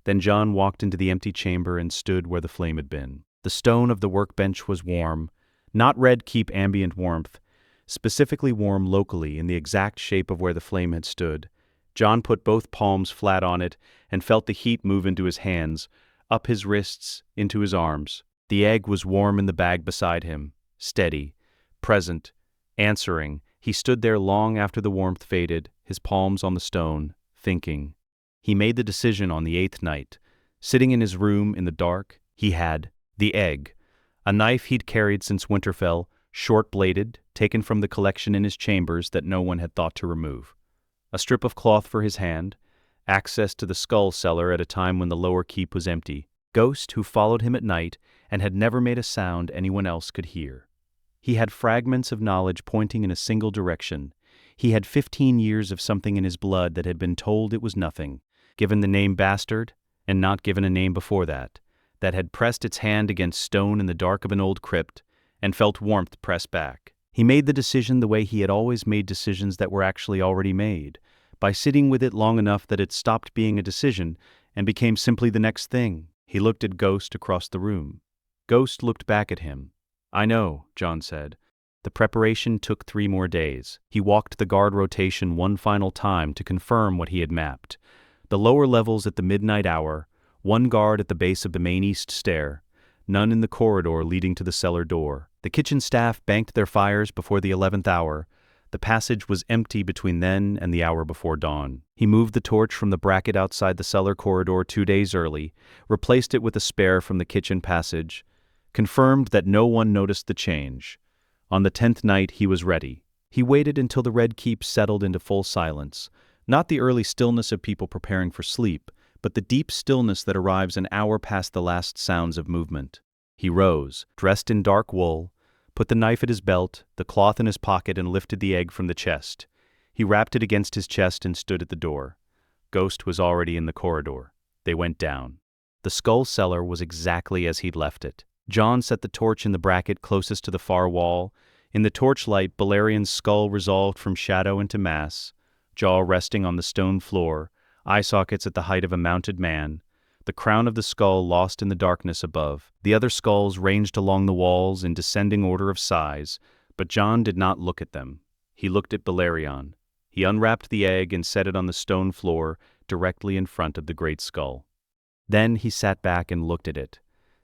Then Jon walked into the empty chamber and stood where the flame had been. The stone of the workbench was warm, not Red Keep ambient warmth, specifically warm locally in the exact shape of where the flame had stood. Jon put both palms flat on it and felt the heat move into his hands, up his wrists, into his arms. The egg was warm in the bag beside him, steady, present, answering. He stood there long after the warmth faded, his palms on the stone, thinking. He made the decision on the 8th night. Sitting in his room in the dark, he had the egg, A knife he'd carried since Winterfell, short-bladed, taken from the collection in his chambers that no one had thought to remove. A strip of cloth for his hand, access to the skull cellar at a time when the lower keep was empty. Ghost who followed him at night and had never made a sound anyone else could hear. He had fragments of knowledge pointing in a single direction. He had 15 years of something in his blood that had been told it was nothing, given the name Bastard, and not given a name before that had pressed its hand against stone in the dark of an old crypt, and felt warmth press back. He made the decision the way he had always made decisions that were actually already made, by sitting with it long enough that it stopped being a decision and became simply the next thing. He looked at Ghost across the room. Ghost looked back at him. "I know," Jon said. The preparation took 3 more days. He walked the guard rotation one final time to confirm what he had mapped. The lower levels at the midnight hour, 1 guard at the base of the main east stair, none in the corridor leading to the cellar door. The kitchen staff banked their fires before the 11th hour. The passage was empty between then and the hour before dawn. He moved the torch from the bracket outside the cellar corridor 2 days early, replaced it with a spare from the kitchen passage, confirmed that no one noticed the change. On the 10th night he was ready. He waited until the Red Keep settled into full silence, not the early stillness of people preparing for sleep, but the deep stillness that arrives an hour past the last sounds of movement. He rose, dressed in dark wool, put the knife at his belt, the cloth in his pocket, and lifted the egg from the chest. He wrapped it against his chest and stood at the door. Ghost was already in the corridor. They went down. The skull cellar was exactly as he'd left it. Jon set the torch in the bracket closest to the far wall. In the torchlight, Balerion's skull resolved from shadow into mass, jaw resting on the stone floor, eye sockets at the height of a mounted man, the crown of the skull lost in the darkness above. The other skulls ranged along the walls in descending order of size, but Jon did not look at them. He looked at Balerion. He unwrapped the egg and set it on the stone floor directly in front of the great skull. Then he sat back and looked at it.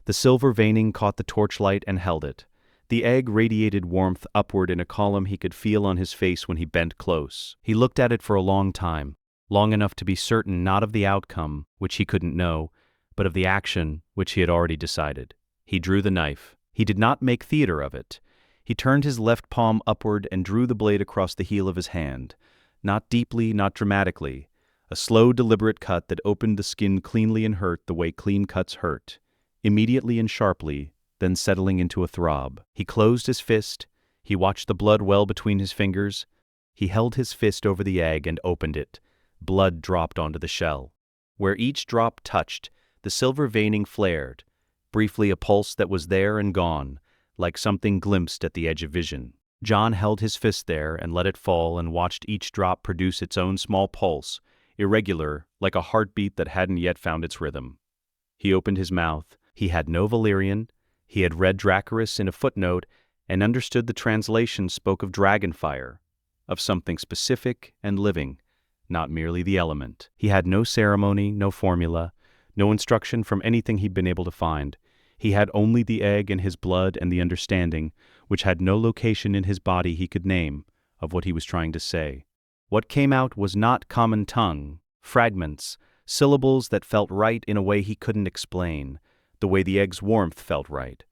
The silver veining caught the torchlight and held it. The egg radiated warmth upward in a column he could feel on his face when he bent close. He looked at it for a long time, long enough to be certain not of the outcome, which he couldn't know, but of the action, which he had already decided. He drew the knife. He did not make theater of it. He turned his left palm upward and drew the blade across the heel of his hand. Not deeply, not dramatically. A slow, deliberate cut that opened the skin cleanly and hurt the way clean cuts hurt. Immediately and sharply, then settling into a throb. He closed his fist. He watched the blood well between his fingers. He held his fist over the egg and opened it. Blood dropped onto the shell. Where each drop touched, the silver veining flared, briefly a pulse that was there and gone, like something glimpsed at the edge of vision. Jon held his fist there and let it fall and watched each drop produce its own small pulse, irregular, like a heartbeat that hadn't yet found its rhythm. He opened his mouth. He had no Valyrian. He had read Dracarys in a footnote and understood the translation spoke of dragonfire, of something specific and living, not merely the element. He had no ceremony, no formula, no instruction from anything he'd been able to find. He had only the egg and his blood and the understanding, which had no location in his body he could name, of what he was trying to say. What came out was not common tongue, fragments, syllables that felt right in a way he couldn't explain, the way the egg's warmth felt right,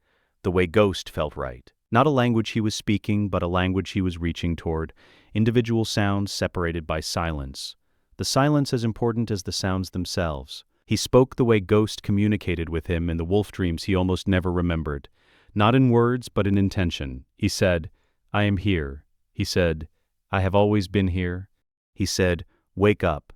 the way Ghost felt right. Not a language he was speaking, but a language he was reaching toward, individual sounds separated by silence. The silence as important as the sounds themselves. He spoke the way Ghost communicated with him in the wolf dreams he almost never remembered. Not in words, but in intention. He said, "I am here." He said, "I have always been here." He said, "Wake up."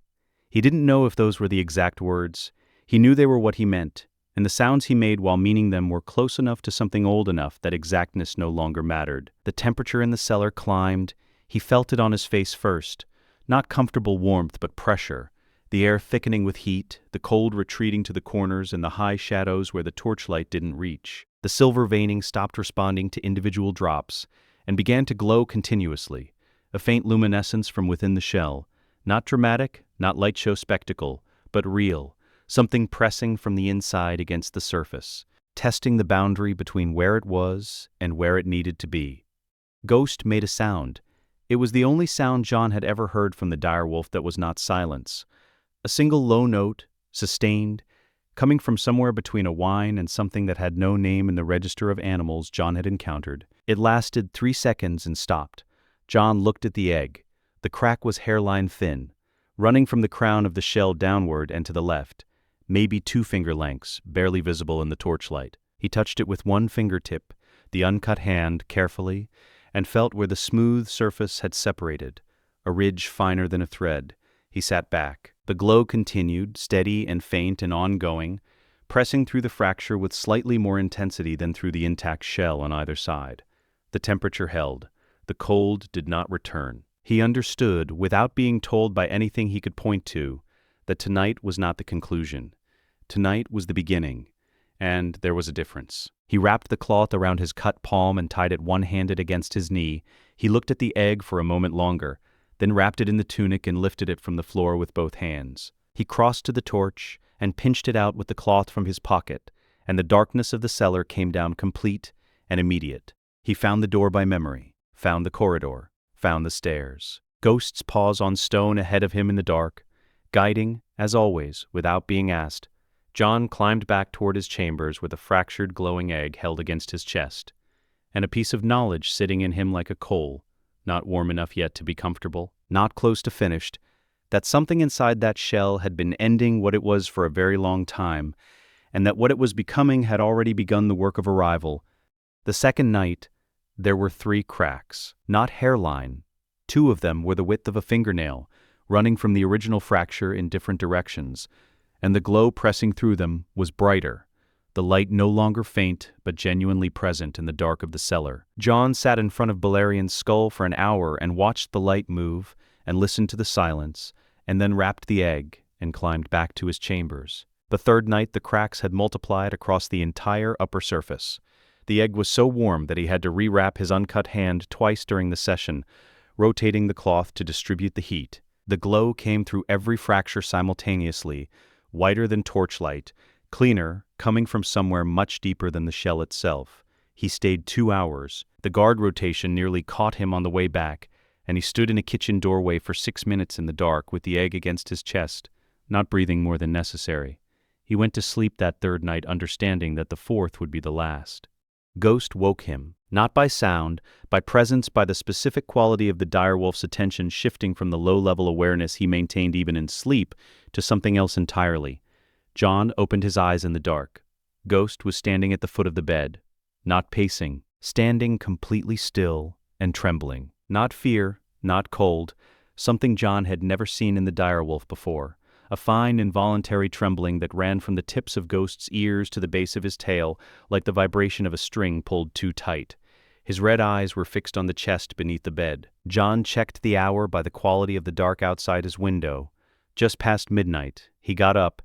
He didn't know if those were the exact words. He knew they were what he meant, and the sounds he made while meaning them were close enough to something old enough that exactness no longer mattered. The temperature in the cellar climbed. He felt it on his face first. Not comfortable warmth, but pressure. The air thickening with heat, the cold retreating to the corners and the high shadows where the torchlight didn't reach. The silver veining stopped responding to individual drops and began to glow continuously, a faint luminescence from within the shell. Not dramatic, not light show spectacle, but real, something pressing from the inside against the surface, testing the boundary between where it was and where it needed to be. Ghost made a sound. It was the only sound Jon had ever heard from the direwolf that was not silence. A single low note, sustained, Coming from somewhere between a wine and something that had no name in the register of animals Jon had encountered. It lasted 3 seconds and stopped. Jon looked at the egg. The crack was hairline thin, running from the crown of the shell downward and to the left, maybe 2 finger lengths, barely visible in the torchlight. He touched it with one fingertip, the uncut hand, carefully, and felt where the smooth surface had separated, a ridge finer than a thread. He sat back. The glow continued, steady and faint and ongoing, pressing through the fracture with slightly more intensity than through the intact shell on either side. The temperature held. The cold did not return. He understood, without being told by anything he could point to, that tonight was not the conclusion. Tonight was the beginning, and there was a difference. He wrapped the cloth around his cut palm and tied it one-handed against his knee. He looked at the egg for a moment longer, then wrapped it in the tunic and lifted it from the floor with both hands. He crossed to the torch and pinched it out with the cloth from his pocket, and the darkness of the cellar came down complete and immediate. He found the door by memory, found the corridor, found the stairs. Ghosts pause on stone ahead of him in the dark. Guiding, as always, without being asked, Jon climbed back toward his chambers with a fractured glowing egg held against his chest, and a piece of knowledge sitting in him like a coal, not warm enough yet to be comfortable, not close to finished, that something inside that shell had been ending what it was for a very long time, and that what it was becoming had already begun the work of arrival. The second night, there were 3 cracks, not hairline. 2 of them were the width of a fingernail, running from the original fracture in different directions, and the glow pressing through them was brighter, the light no longer faint but genuinely present in the dark of the cellar. Jon sat in front of Balerion's skull for an hour and watched the light move and listened to the silence, and then wrapped the egg and climbed back to his chambers. The third night the cracks had multiplied across the entire upper surface. The egg was so warm that he had to rewrap his uncut hand twice during the session, rotating the cloth to distribute the heat. The glow came through every fracture simultaneously, whiter than torchlight, cleaner, coming from somewhere much deeper than the shell itself. He stayed 2 hours. The guard rotation nearly caught him on the way back, and he stood in a kitchen doorway for 6 minutes in the dark with the egg against his chest, not breathing more than necessary. He went to sleep that third night understanding that the fourth would be the last. Ghost woke him, not by sound, by presence, by the specific quality of the direwolf's attention shifting from the low-level awareness he maintained even in sleep to something else entirely. Jon opened his eyes in the dark. Ghost was standing at the foot of the bed, not pacing, standing completely still and trembling. Not fear, not cold, something Jon had never seen in the direwolf before. A fine, involuntary trembling that ran from the tips of Ghost's ears to the base of his tail, like the vibration of a string pulled too tight. His red eyes were fixed on the chest beneath the bed. Jon checked the hour by the quality of the dark outside his window. Just past midnight, he got up.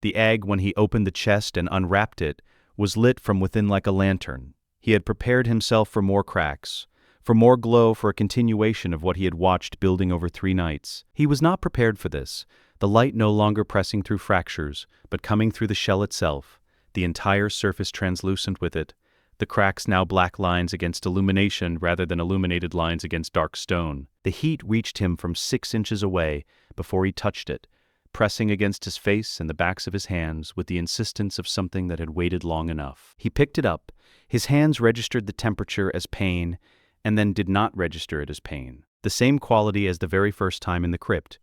The egg, when he opened the chest and unwrapped it, was lit from within like a lantern. He had prepared himself for more cracks, for more glow, for a continuation of what he had watched building over 3 nights. He was not prepared for this, the light no longer pressing through fractures, but coming through the shell itself, the entire surface translucent with it, the cracks now black lines against illumination rather than illuminated lines against dark stone. The heat reached him from 6 inches away before he touched it, pressing against his face and the backs of his hands with the insistence of something that had waited long enough. He picked it up. His hands registered the temperature as pain, and then did not register it as pain. The same quality as the very first time in the crypt.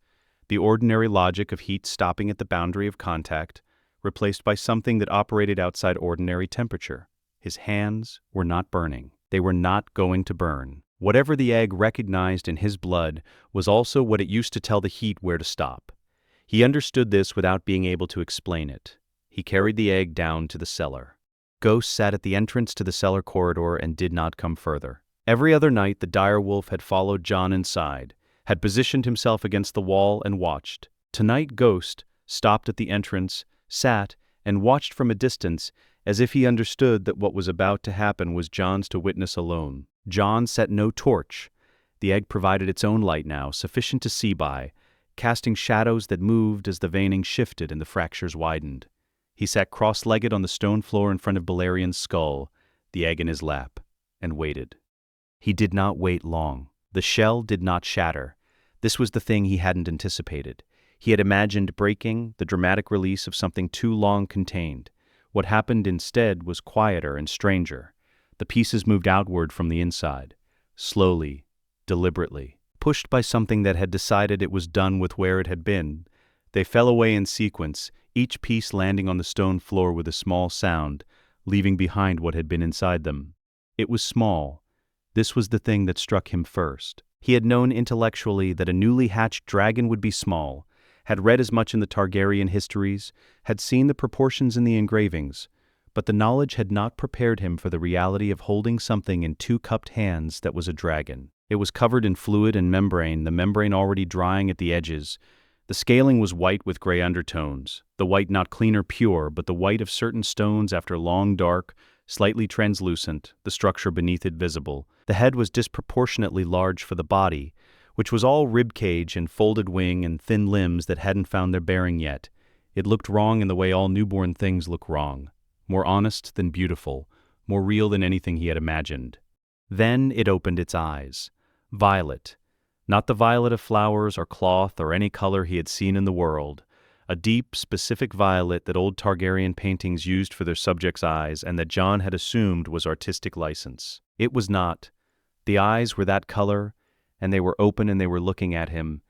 The ordinary logic of heat stopping at the boundary of contact, replaced by something that operated outside ordinary temperature. His hands were not burning. They were not going to burn. Whatever the egg recognized in his blood was also what it used to tell the heat where to stop. He understood this without being able to explain it. He carried the egg down to the cellar. Ghost sat at the entrance to the cellar corridor and did not come further. Every other night the direwolf had followed Jon inside, had positioned himself against the wall and watched. Tonight Ghost stopped at the entrance, sat, and watched from a distance, as if he understood that what was about to happen was Jon's to witness alone. Jon set no torch. The egg provided its own light now, sufficient to see by, casting shadows that moved as the veining shifted and the fractures widened. He sat cross-legged on the stone floor in front of Balerion's skull, the egg in his lap, and waited. He did not wait long. The shell did not shatter. This was the thing he hadn't anticipated. He had imagined breaking, the dramatic release of something too long contained. What happened instead was quieter and stranger. The pieces moved outward from the inside, slowly, deliberately. Pushed by something that had decided it was done with where it had been, they fell away in sequence, each piece landing on the stone floor with a small sound, leaving behind what had been inside them. It was small. This was the thing that struck him first. He had known intellectually that a newly hatched dragon would be small, had read as much in the Targaryen histories, had seen the proportions in the engravings, but the knowledge had not prepared him for the reality of holding something in two cupped hands that was a dragon. It was covered in fluid and membrane, the membrane already drying at the edges. The scaling was white with gray undertones, the white not clean or pure, but the white of certain stones after long dark, slightly translucent, the structure beneath it visible. The head was disproportionately large for the body, which was all ribcage and folded wing and thin limbs that hadn't found their bearing yet. It looked wrong in the way all newborn things look wrong, more honest than beautiful, more real than anything he had imagined. Then it opened its eyes. Violet. Not the violet of flowers or cloth or any color he had seen in the world. A deep, specific violet that old Targaryen paintings used for their subjects' eyes and that Jon had assumed was artistic license. It was not. The eyes were that color, and they were open and they were looking at him,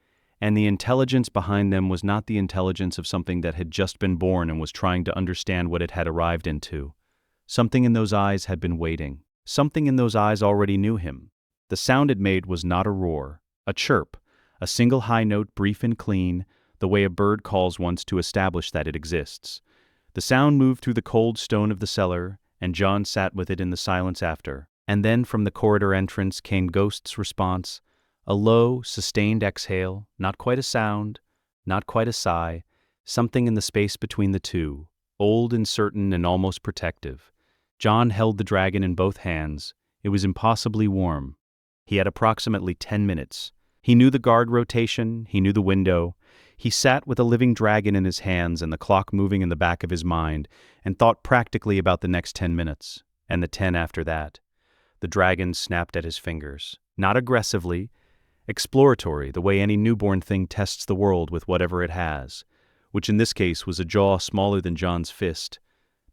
and the intelligence behind them was not the intelligence of something that had just been born and was trying to understand what it had arrived into. Something in those eyes had been waiting. Something in those eyes already knew him. The sound it made was not a roar, a chirp, a single high note brief and clean, the way a bird calls once to establish that it exists. The sound moved through the cold stone of the cellar, and Jon sat with it in the silence after. And then from the corridor entrance came Ghost's response, a low, sustained exhale, not quite a sound, not quite a sigh, something in the space between the two, old and certain and almost protective. Jon held the dragon in both hands. It was impossibly warm. He had approximately 10 minutes. He knew the guard rotation, he knew the window. He sat with a living dragon in his hands and the clock moving in the back of his mind, and thought practically about the next 10 minutes, and the 10 after that. The dragon snapped at his fingers, not aggressively, exploratory, the way any newborn thing tests the world with whatever it has, which in this case was a jaw smaller than Jon's fist.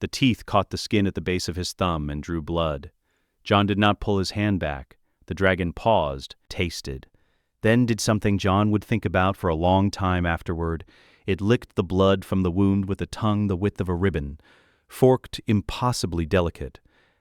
The teeth caught the skin at the base of his thumb and drew blood. Jon did not pull his hand back. The dragon paused, tasted. Then did something Jon would think about for a long time afterward. It licked the blood from the wound with a tongue the width of a ribbon, forked, impossibly delicate.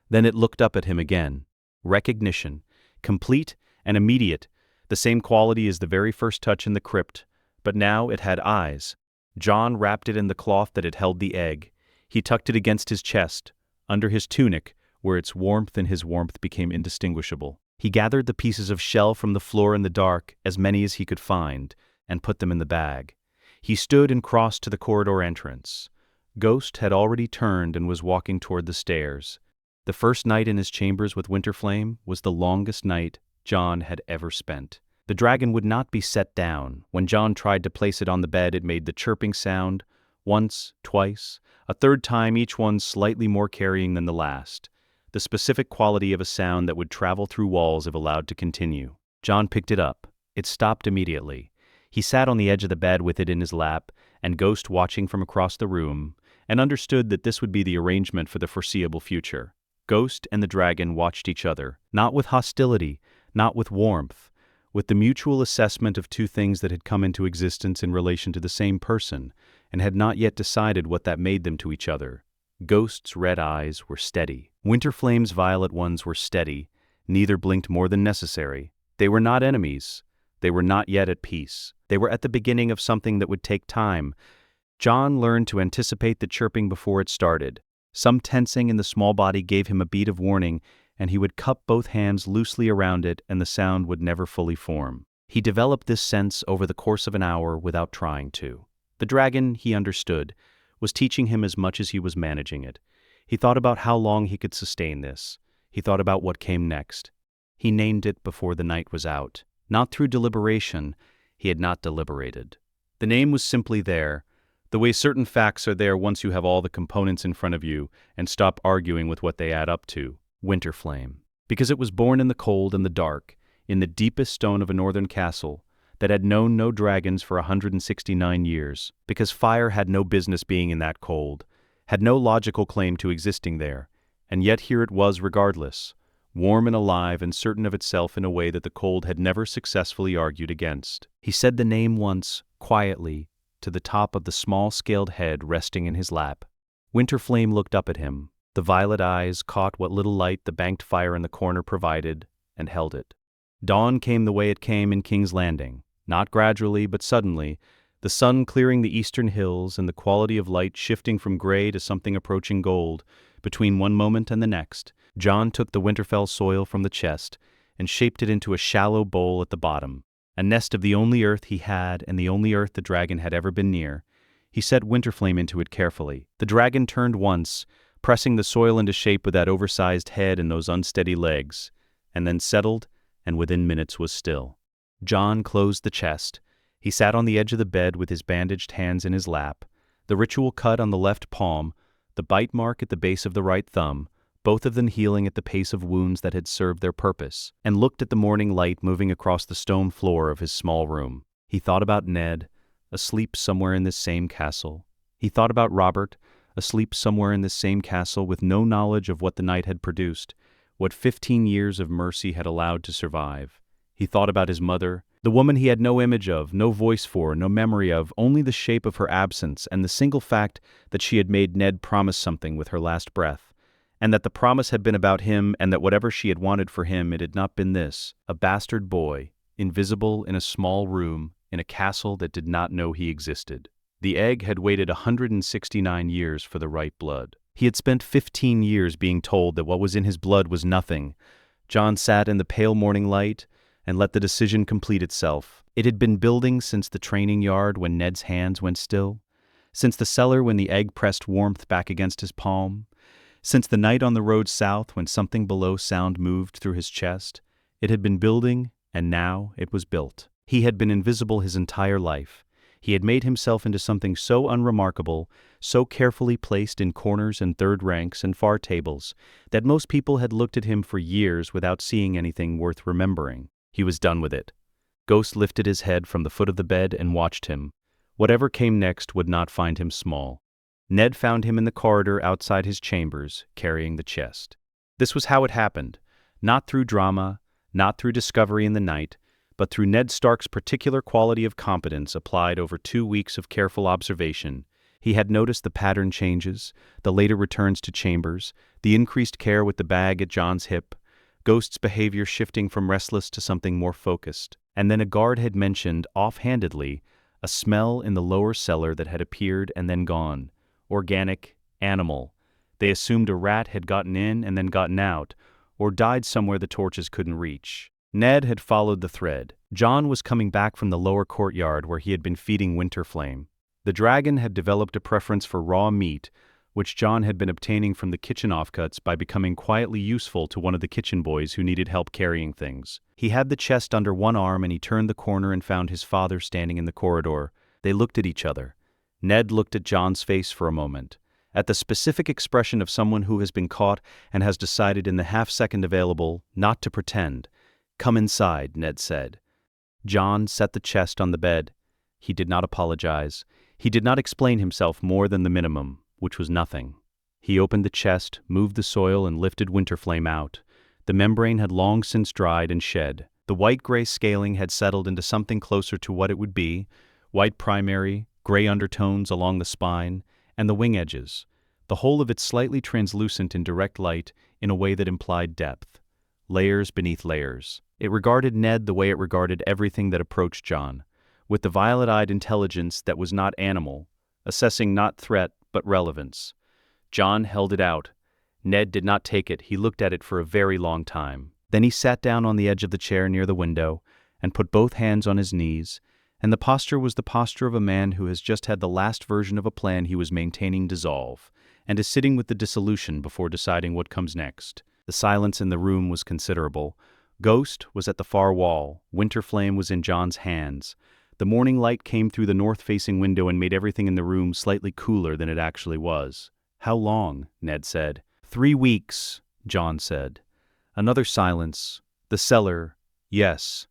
Then it looked up at him again. Recognition, complete and immediate, the same quality as the very first touch in the crypt, but now it had eyes. Jon wrapped it in the cloth that had held the egg. He tucked it against his chest, under his tunic, where its warmth and his warmth became indistinguishable. He gathered the pieces of shell from the floor in the dark, as many as he could find, and put them in the bag. He stood and crossed to the corridor entrance. Ghost had already turned and was walking toward the stairs. The first night in his chambers with Winterflame was the longest night Jon had ever spent. The dragon would not be set down. When Jon tried to place it on the bed, it made the chirping sound, once, twice, a third time, each one slightly more carrying than the last. The specific quality of a sound that would travel through walls if allowed to continue. Jon picked it up. It stopped immediately. He sat on the edge of the bed with it in his lap, and Ghost watching from across the room, and understood that this would be the arrangement for the foreseeable future. Ghost and the dragon watched each other, not with hostility, not with warmth, with the mutual assessment of two things that had come into existence in relation to the same person, and had not yet decided what that made them to each other. Ghost's red eyes were steady. Winterflame's violet ones were steady. Neither blinked more than necessary. They were not enemies. They were not yet at peace. They were at the beginning of something that would take time. Jon learned to anticipate the chirping before it started. Some tensing in the small body gave him a beat of warning, and he would cup both hands loosely around it, and the sound would never fully form. He developed this sense over the course of an hour without trying to. The dragon, he understood, was teaching him as much as he was managing it. He thought about how long he could sustain this. He thought about what came next. He named it before the night was out. Not through deliberation. He had not deliberated. The name was simply there, the way certain facts are there once you have all the components in front of you and stop arguing with what they add up to. Winterflame. Because it was born in the cold and the dark, in the deepest stone of a northern castle, that had known no dragons for 169 years, because fire had no business being in that cold, had no logical claim to existing there, and yet here it was regardless, warm and alive and certain of itself in a way that the cold had never successfully argued against. He said the name once, quietly, to the top of the small-scaled head resting in his lap. Winterflame looked up at him. The violet eyes caught what little light the banked fire in the corner provided, and held it. Dawn came the way it came in King's Landing, not gradually but suddenly, the sun clearing the eastern hills and the quality of light shifting from gray to something approaching gold. Between one moment and the next, Jon took the Winterfell soil from the chest and shaped it into a shallow bowl at the bottom, a nest of the only earth he had and the only earth the dragon had ever been near. He set Winterflame into it carefully. The dragon turned once, pressing the soil into shape with that oversized head and those unsteady legs, and then settled, and within minutes was still. Jon closed the chest. He sat on the edge of the bed with his bandaged hands in his lap, the ritual cut on the left palm, the bite mark at the base of the right thumb, both of them healing at the pace of wounds that had served their purpose, and looked at the morning light moving across the stone floor of his small room. He thought about Ned, asleep somewhere in this same castle. He thought about Robert, asleep somewhere in this same castle with no knowledge of what the night had produced, what 15 years of mercy had allowed to survive. He thought about his mother, the woman he had no image of, no voice for, no memory of, only the shape of her absence and the single fact that she had made Ned promise something with her last breath, and that the promise had been about him and that whatever she had wanted for him it had not been this, a bastard boy, invisible in a small room, in a castle that did not know he existed. The egg had waited 169 years for the right blood. He had spent 15 years being told that what was in his blood was nothing. Jon sat in the pale morning light and let the decision complete itself. It had been building since the training yard when Ned's hands went still, since the cellar when the egg pressed warmth back against his palm, since the night on the road south when something below sound moved through his chest. It had been building, and now it was built. He had been invisible his entire life. He had made himself into something so unremarkable, so carefully placed in corners and third ranks and far tables, that most people had looked at him for years without seeing anything worth remembering. He was done with it. Ghost lifted his head from the foot of the bed and watched him. Whatever came next would not find him small. Ned found him in the corridor outside his chambers, carrying the chest. This was how it happened, not through drama, not through discovery in the night, but through Ned Stark's particular quality of competence applied over 2 weeks of careful observation. He had noticed the pattern changes, the later returns to chambers, the increased care with the bag at Jon's hip, Ghost's behavior shifting from restless to something more focused. And then a guard had mentioned, offhandedly, a smell in the lower cellar that had appeared and then gone. Organic, animal. They assumed a rat had gotten in and then gotten out, or died somewhere the torches couldn't reach. Ned had followed the thread. Jon was coming back from the lower courtyard where he had been feeding Winterflame. The dragon had developed a preference for raw meat, which Jon had been obtaining from the kitchen offcuts by becoming quietly useful to one of the kitchen boys who needed help carrying things. He had the chest under one arm and he turned the corner and found his father standing in the corridor. They looked at each other. Ned looked at Jon's face for a moment, at the specific expression of someone who has been caught and has decided in the half-second available not to pretend. "Come inside," Ned said. Jon set the chest on the bed. He did not apologize. He did not explain himself more than the minimum, which was nothing. He opened the chest, moved the soil, and lifted Winterflame out. The membrane had long since dried and shed. The white-gray scaling had settled into something closer to what it would be, white primary, gray undertones along the spine, and the wing edges, the whole of it slightly translucent in direct light in a way that implied depth. Layers beneath layers. It regarded Ned the way it regarded everything that approached Jon, with the violet-eyed intelligence that was not animal, assessing not threat but relevance. Jon held it out. Ned did not take it. He looked at it for a very long time. Then he sat down on the edge of the chair near the window and put both hands on his knees, and the posture was the posture of a man who has just had the last version of a plan he was maintaining dissolve, and is sitting with the dissolution before deciding what comes next. The silence in the room was considerable. Ghost was at the far wall. Winterflame was in Jon's hands. The morning light came through the north-facing window and made everything in the room slightly cooler than it actually was. "How long?" Ned said. 3 weeks, Jon said. Another silence. The cellar. Yes.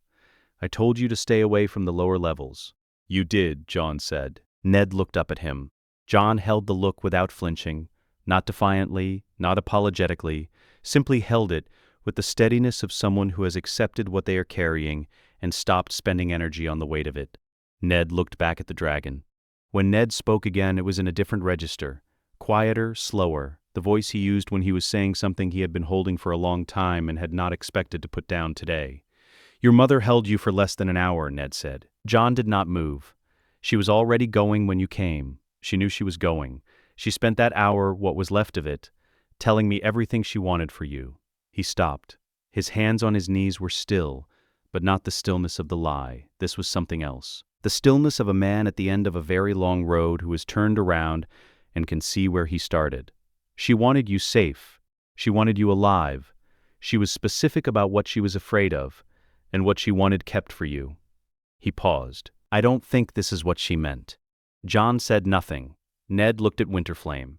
I told you to stay away from the lower levels." "You did," Jon said. Ned looked up at him. Jon held the look without flinching, not defiantly, not apologetically, simply held it with the steadiness of someone who has accepted what they are carrying and stopped spending energy on the weight of it. Ned looked back at the dragon. When Ned spoke again, it was in a different register. Quieter, slower, the voice he used when he was saying something he had been holding for a long time and had not expected to put down today. "Your mother held you for less than an hour," Ned said. Jon did not move. "She was already going when you came. She knew she was going. She spent that hour, what was left of it, telling me everything she wanted for you." He stopped. His hands on his knees were still, but not the stillness of the lie. This was something else. The stillness of a man at the end of a very long road who has turned around and can see where he started. She wanted you safe. She wanted you alive. She was specific about what she was afraid of, and what she wanted kept for you. He paused. "I don't think this is what she meant." Jon said nothing. Ned looked at Winterflame,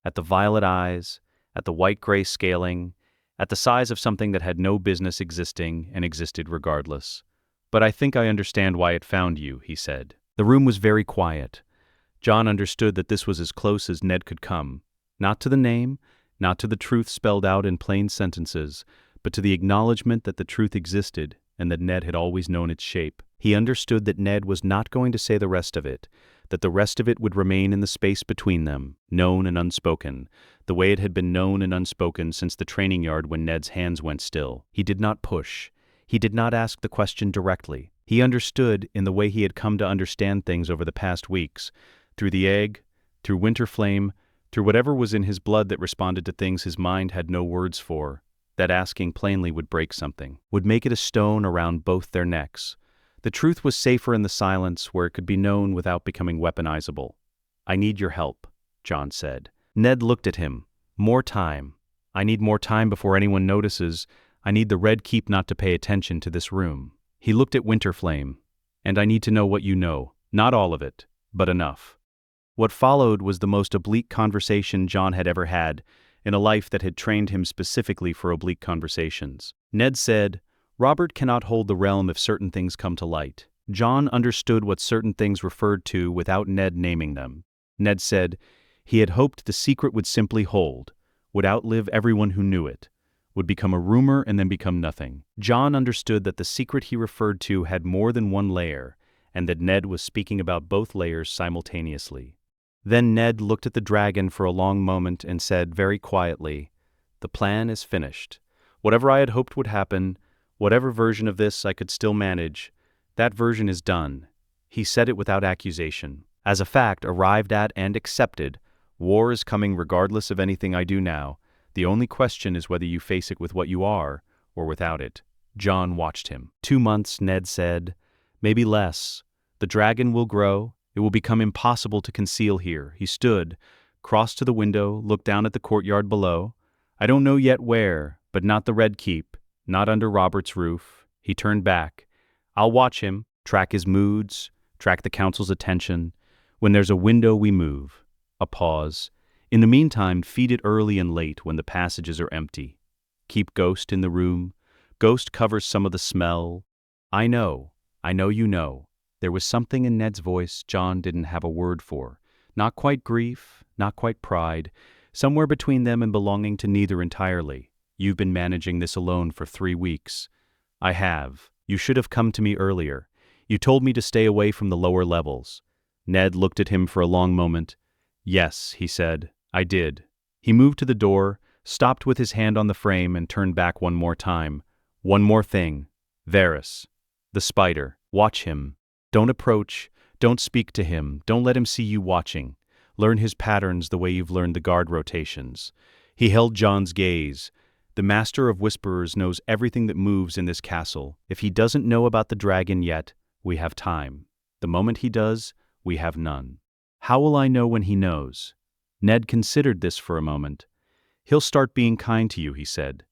at the violet eyes, at the white-gray scaling, at the size of something that had no business existing and existed regardless. "But I think I understand why it found you," he said. The room was very quiet. Jon understood that this was as close as Ned could come, not to the name, not to the truth spelled out in plain sentences, but to the acknowledgement that the truth existed and that Ned had always known its shape. He understood that Ned was not going to say the rest of it, that the rest of it would remain in the space between them, known and unspoken, the way it had been known and unspoken since the training yard when Ned's hands went still. He did not push. He did not ask the question directly. He understood in the way he had come to understand things over the past weeks, through the egg, through Winterflame, through whatever was in his blood that responded to things his mind had no words for, that asking plainly would break something, would make it a stone around both their necks. The truth was safer in the silence where it could be known without becoming weaponizable. "I need your help," Jon said. Ned looked at him. "More time. I need more time before anyone notices. I need the Red Keep not to pay attention to this room." He looked at Winterflame. "And I need to know what you know. Not all of it, but enough." What followed was the most oblique conversation Jon had ever had, in a life that had trained him specifically for oblique conversations. Ned said, "Robert cannot hold the realm if certain things come to light." Jon understood what certain things referred to without Ned naming them. Ned said, he had hoped the secret would simply hold, would outlive everyone who knew it, would become a rumor and then become nothing. Jon understood that the secret he referred to had more than one layer, and that Ned was speaking about both layers simultaneously. Then Ned looked at the dragon for a long moment and said very quietly, "The plan is finished. Whatever I had hoped would happen, whatever version of this I could still manage, that version is done." He said it without accusation. As a fact arrived at and accepted, war is coming regardless of anything I do now. The only question is whether you face it with what you are, or without it. Jon watched him. 2 months, Ned said. Maybe less. The dragon will grow. It will become impossible to conceal here. He stood, crossed to the window, looked down at the courtyard below. I don't know yet where, but not the Red Keep, not under Robert's roof. He turned back. I'll watch him, track his moods, track the council's attention. When there's a window, we move. A pause. In the meantime, feed it early and late when the passages are empty. Keep Ghost in the room. Ghost covers some of the smell. I know you know. There was something in Ned's voice Jon didn't have a word for. Not quite grief, not quite pride, somewhere between them and belonging to neither entirely. You've been managing this alone for 3 weeks. I have. You should have come to me earlier. You told me to stay away from the lower levels. Ned looked at him for a long moment. Yes, he said, I did. He moved to the door, stopped with his hand on the frame and turned back one more time. One more thing. Varys. The spider. Watch him. Don't approach, don't speak to him, don't let him see you watching. Learn his patterns the way you've learned the guard rotations. He held Jon's gaze. The master of whisperers knows everything that moves in this castle. If he doesn't know about the dragon yet, we have time. The moment he does, we have none. How will I know when he knows? Ned considered this for a moment. He'll start being kind to you, he said.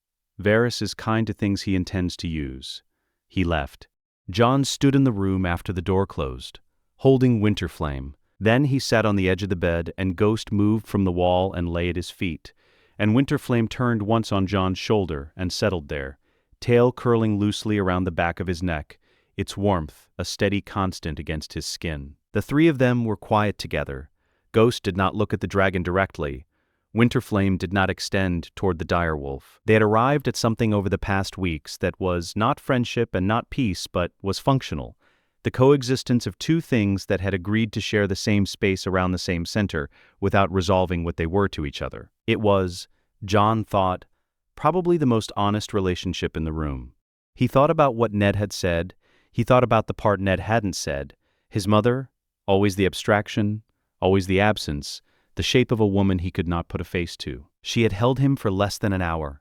Varys is kind to things he intends to use. He left. Jon stood in the room after the door closed, holding Winterflame. Then he sat on the edge of the bed, and Ghost moved from the wall and lay at his feet. And Winterflame turned once on Jon's shoulder and settled there, tail curling loosely around the back of his neck. its warmth a steady constant against his skin. The three of them were quiet together. Ghost did not look at the dragon directly. Winterflame did not extend toward the direwolf. They had arrived at something over the past weeks that was not friendship and not peace, but was functional. The coexistence of two things that had agreed to share the same space around the same center without resolving what they were to each other. It was, Jon thought, probably the most honest relationship in the room. He thought about what Ned had said. He thought about the part Ned hadn't said. His mother, always the abstraction, always the absence, the shape of a woman he could not put a face to. She had held him for less than an hour.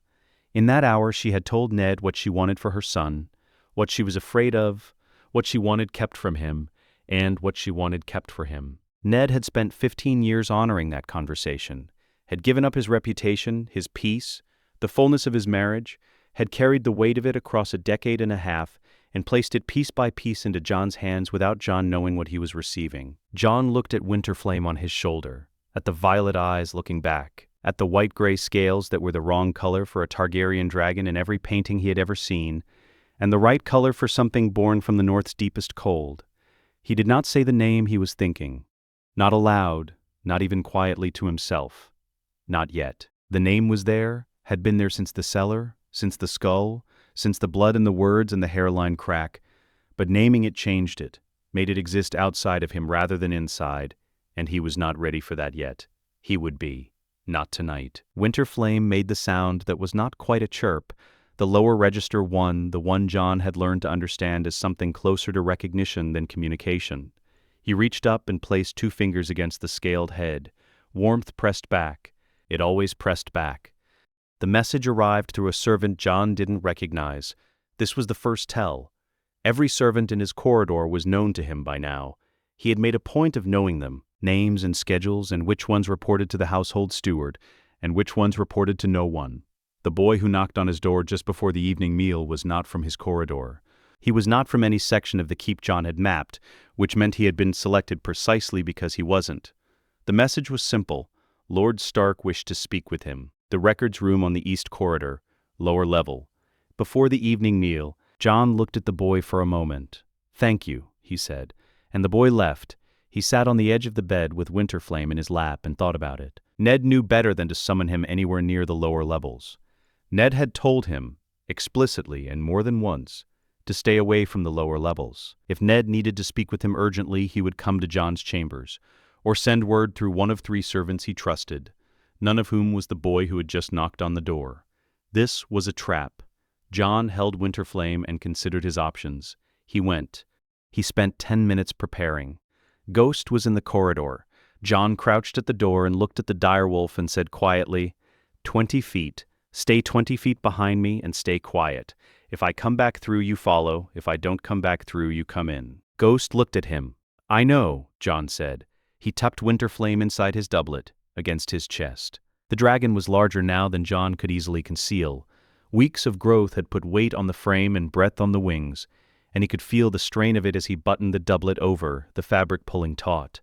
In that hour she had told Ned what she wanted for her son, what she was afraid of, what she wanted kept from him, and what she wanted kept for him. Ned had spent 15 years honoring that conversation, had given up his reputation, his peace, the fullness of his marriage, had carried the weight of it across a decade and a half, and placed it piece by piece into Jon's hands without Jon knowing what he was receiving. Jon looked at Winterflame on his shoulder, at the violet eyes looking back, at the white-gray scales that were the wrong color for a Targaryen dragon in every painting he had ever seen, and the right color for something born from the North's deepest cold. He did not say the name he was thinking. Not aloud, not even quietly to himself. Not yet. The name was there, had been there since the cellar, since the skull, since the blood in the words and the hairline crack, but naming it changed it, made it exist outside of him rather than inside, and he was not ready for that yet. He would be. Not tonight. Winterflame made the sound that was not quite a chirp, the lower register one, the one Jon had learned to understand as something closer to recognition than communication. He reached up and placed 2 fingers against the scaled head. Warmth pressed back. It always pressed back. The message arrived through a servant Jon didn't recognize. This was the first tell. Every servant in his corridor was known to him by now. He had made a point of knowing them, names and schedules, and which ones reported to the household steward, and which ones reported to no one. The boy who knocked on his door just before the evening meal was not from his corridor. He was not from any section of the keep Jon had mapped, which meant he had been selected precisely because he wasn't. The message was simple. Lord Stark wished to speak with him. The records room on the east corridor, lower level. Before the evening meal, Jon looked at the boy for a moment. "Thank you," he said, and the boy left. He sat on the edge of the bed with Winterflame in his lap and thought about it. Ned knew better than to summon him anywhere near the lower levels. Ned had told him, explicitly and more than once, to stay away from the lower levels. If Ned needed to speak with him urgently, he would come to Jon's chambers, or send word through one of 3 servants he trusted, none of whom was the boy who had just knocked on the door. This was a trap. Jon held Winterflame and considered his options. He went. He spent 10 minutes preparing. Ghost was in the corridor. Jon crouched at the door and looked at the direwolf and said quietly, 20 feet. Stay 20 feet behind me and stay quiet. If I come back through, you follow. If I don't come back through, you come in. Ghost looked at him. I know, Jon said. He tucked Winterflame inside his doublet, against his chest. The dragon was larger now than Jon could easily conceal. Weeks of growth had put weight on the frame and breadth on the wings, and he could feel the strain of it as he buttoned the doublet over, the fabric pulling taut.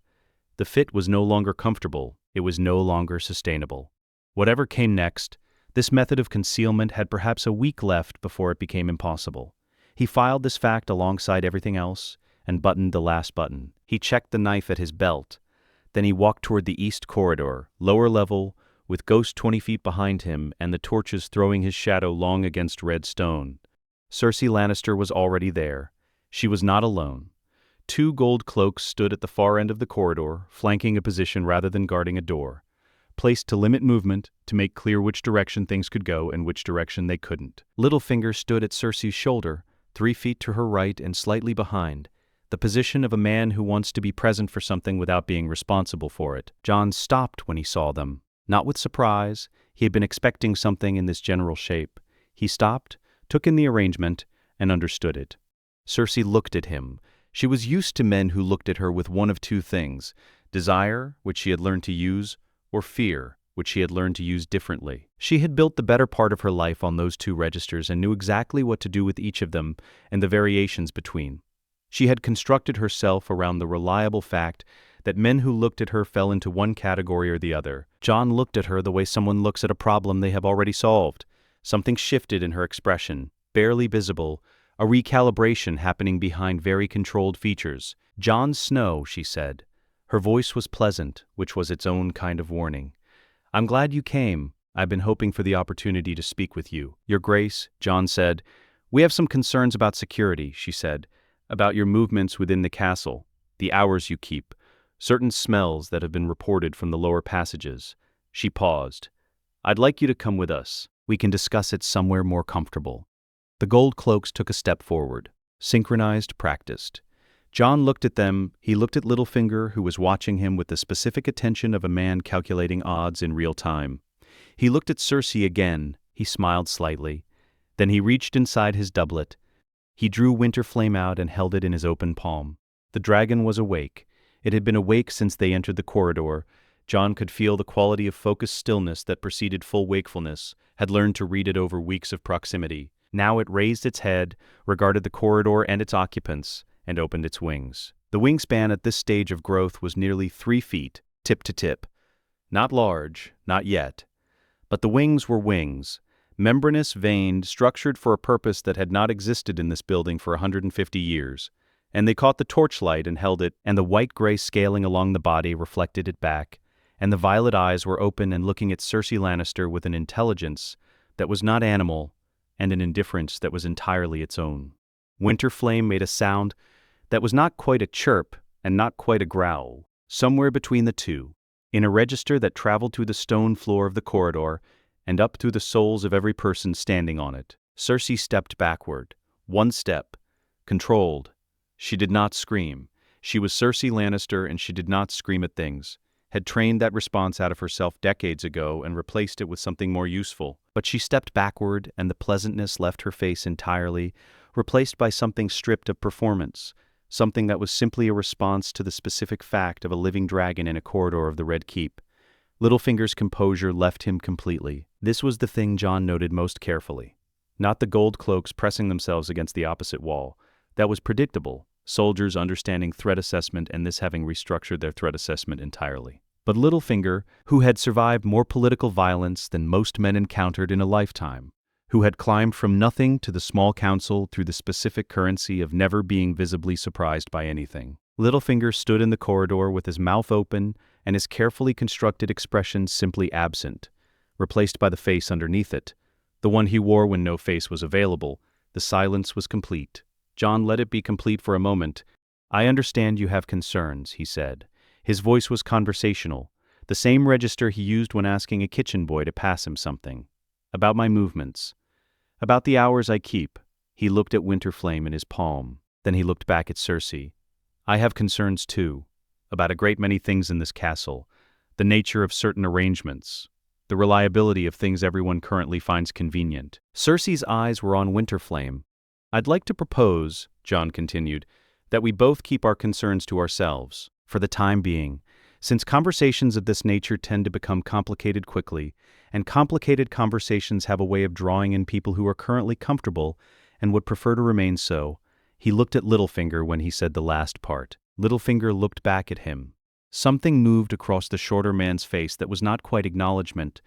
The fit was no longer comfortable. It was no longer sustainable. Whatever came next, this method of concealment had perhaps a week left before it became impossible. He filed this fact alongside everything else and buttoned the last button. He checked the knife at his belt. Then he walked toward the east corridor, lower level, with Ghost 20 feet behind him and the torches throwing his shadow long against red stone. Cersei Lannister was already there. She was not alone. 2 gold cloaks stood at the far end of the corridor, flanking a position rather than guarding a door, placed to limit movement, to make clear which direction things could go and which direction they couldn't. Littlefinger stood at Cersei's shoulder, 3 feet to her right and slightly behind, the position of a man who wants to be present for something without being responsible for it. Jon stopped when he saw them. Not with surprise. He had been expecting something in this general shape. He stopped, took in the arrangement, and understood it. Cersei looked at him. She was used to men who looked at her with one of 2 things: desire, which she had learned to use, or fear, which she had learned to use differently. She had built the better part of her life on those 2 registers and knew exactly what to do with each of them and the variations between. She had constructed herself around the reliable fact that men who looked at her fell into one category or the other. Jon looked at her the way someone looks at a problem they have already solved. Something shifted in her expression, barely visible, A recalibration happening behind very controlled features. "Jon Snow," she said. Her voice was pleasant, which was its own kind of warning. "I'm glad you came. I've been hoping for the opportunity to speak with you." "Your Grace," Jon said. "We have some concerns about security," she said. "About your movements within the castle, the hours you keep, certain smells that have been reported from the lower passages." She paused. "I'd like you to come with us. We can discuss it somewhere more comfortable." The gold cloaks took a step forward. Synchronized, practiced. Jon looked at them. He looked at Littlefinger, who was watching him with the specific attention of a man calculating odds in real time. He looked at Cersei again. He smiled slightly. Then he reached inside his doublet. He drew Winterflame out and held it in his open palm. The dragon was awake. It had been awake since they entered the corridor. Jon could feel the quality of focused stillness that preceded full wakefulness, had learned to read it over weeks of proximity. Now it raised its head, regarded the corridor and its occupants, and opened its wings. The wingspan at this stage of growth was nearly 3 feet, tip to tip. Not large, not yet. But the wings were wings, membranous, veined, structured for a purpose that had not existed in this building for 150 years. And they caught the torchlight and held it, and the white-gray scaling along the body reflected it back, and the violet eyes were open and looking at Cersei Lannister with an intelligence that was not animal, and an indifference that was entirely its own. Winterflame made a sound that was not quite a chirp and not quite a growl, somewhere between the two, in a register that traveled through the stone floor of the corridor and up through the souls of every person standing on it. Cersei stepped backward, 1 step, controlled. She did not scream. She was Cersei Lannister, and she did not scream at things. Had trained that response out of herself decades ago and replaced it with something more useful. But she stepped backward, and the pleasantness left her face entirely, replaced by something stripped of performance, something that was simply a response to the specific fact of a living dragon in a corridor of the Red Keep. Littlefinger's composure left him completely. This was the thing Jon noted most carefully. Not the gold cloaks pressing themselves against the opposite wall. That was predictable, soldiers understanding threat assessment and this having restructured their threat assessment entirely. But Littlefinger, who had survived more political violence than most men encountered in a lifetime, who had climbed from nothing to the small council through the specific currency of never being visibly surprised by anything. Littlefinger stood in the corridor with his mouth open and his carefully constructed expression simply absent, replaced by the face underneath it, the one he wore when no face was available. The silence was complete. Jon let it be complete for a moment. "I understand you have concerns," he said. His voice was conversational, the same register he used when asking a kitchen boy to pass him something. "About my movements. About the hours I keep." He looked at Winterflame in his palm. Then he looked back at Cersei. "I have concerns too, about a great many things in this castle, the nature of certain arrangements, the reliability of things everyone currently finds convenient." Cersei's eyes were on Winterflame. "I'd like to propose," Jon continued, "that we both keep our concerns to ourselves, for the time being, since conversations of this nature tend to become complicated quickly, and complicated conversations have a way of drawing in people who are currently comfortable and would prefer to remain so." He looked at Littlefinger when he said the last part. Littlefinger looked back at him. Something moved across the shorter man's face that was not quite acknowledgement,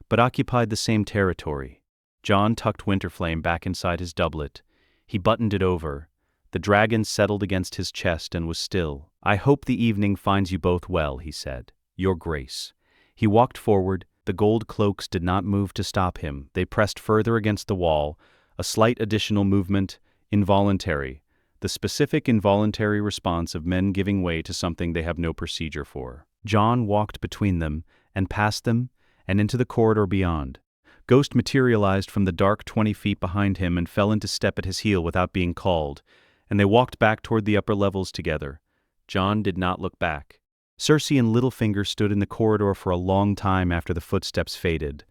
but occupied the same territory. Jon tucked Winterflame back inside his doublet. He buttoned it over. The dragon settled against his chest and was still. "I hope the evening finds you both well," he said. "Your Grace." He walked forward. The gold cloaks did not move to stop him. They pressed further against the wall, a slight additional movement, involuntary, the specific involuntary response of men giving way to something they have no procedure for. Jon walked between them, and past them, and into the corridor beyond. Ghost materialized from the dark 20 feet behind him and fell into step at his heel without being called, and they walked back toward the upper levels together. Jon did not look back. Cersei and Littlefinger stood in the corridor for a long time after the footsteps faded.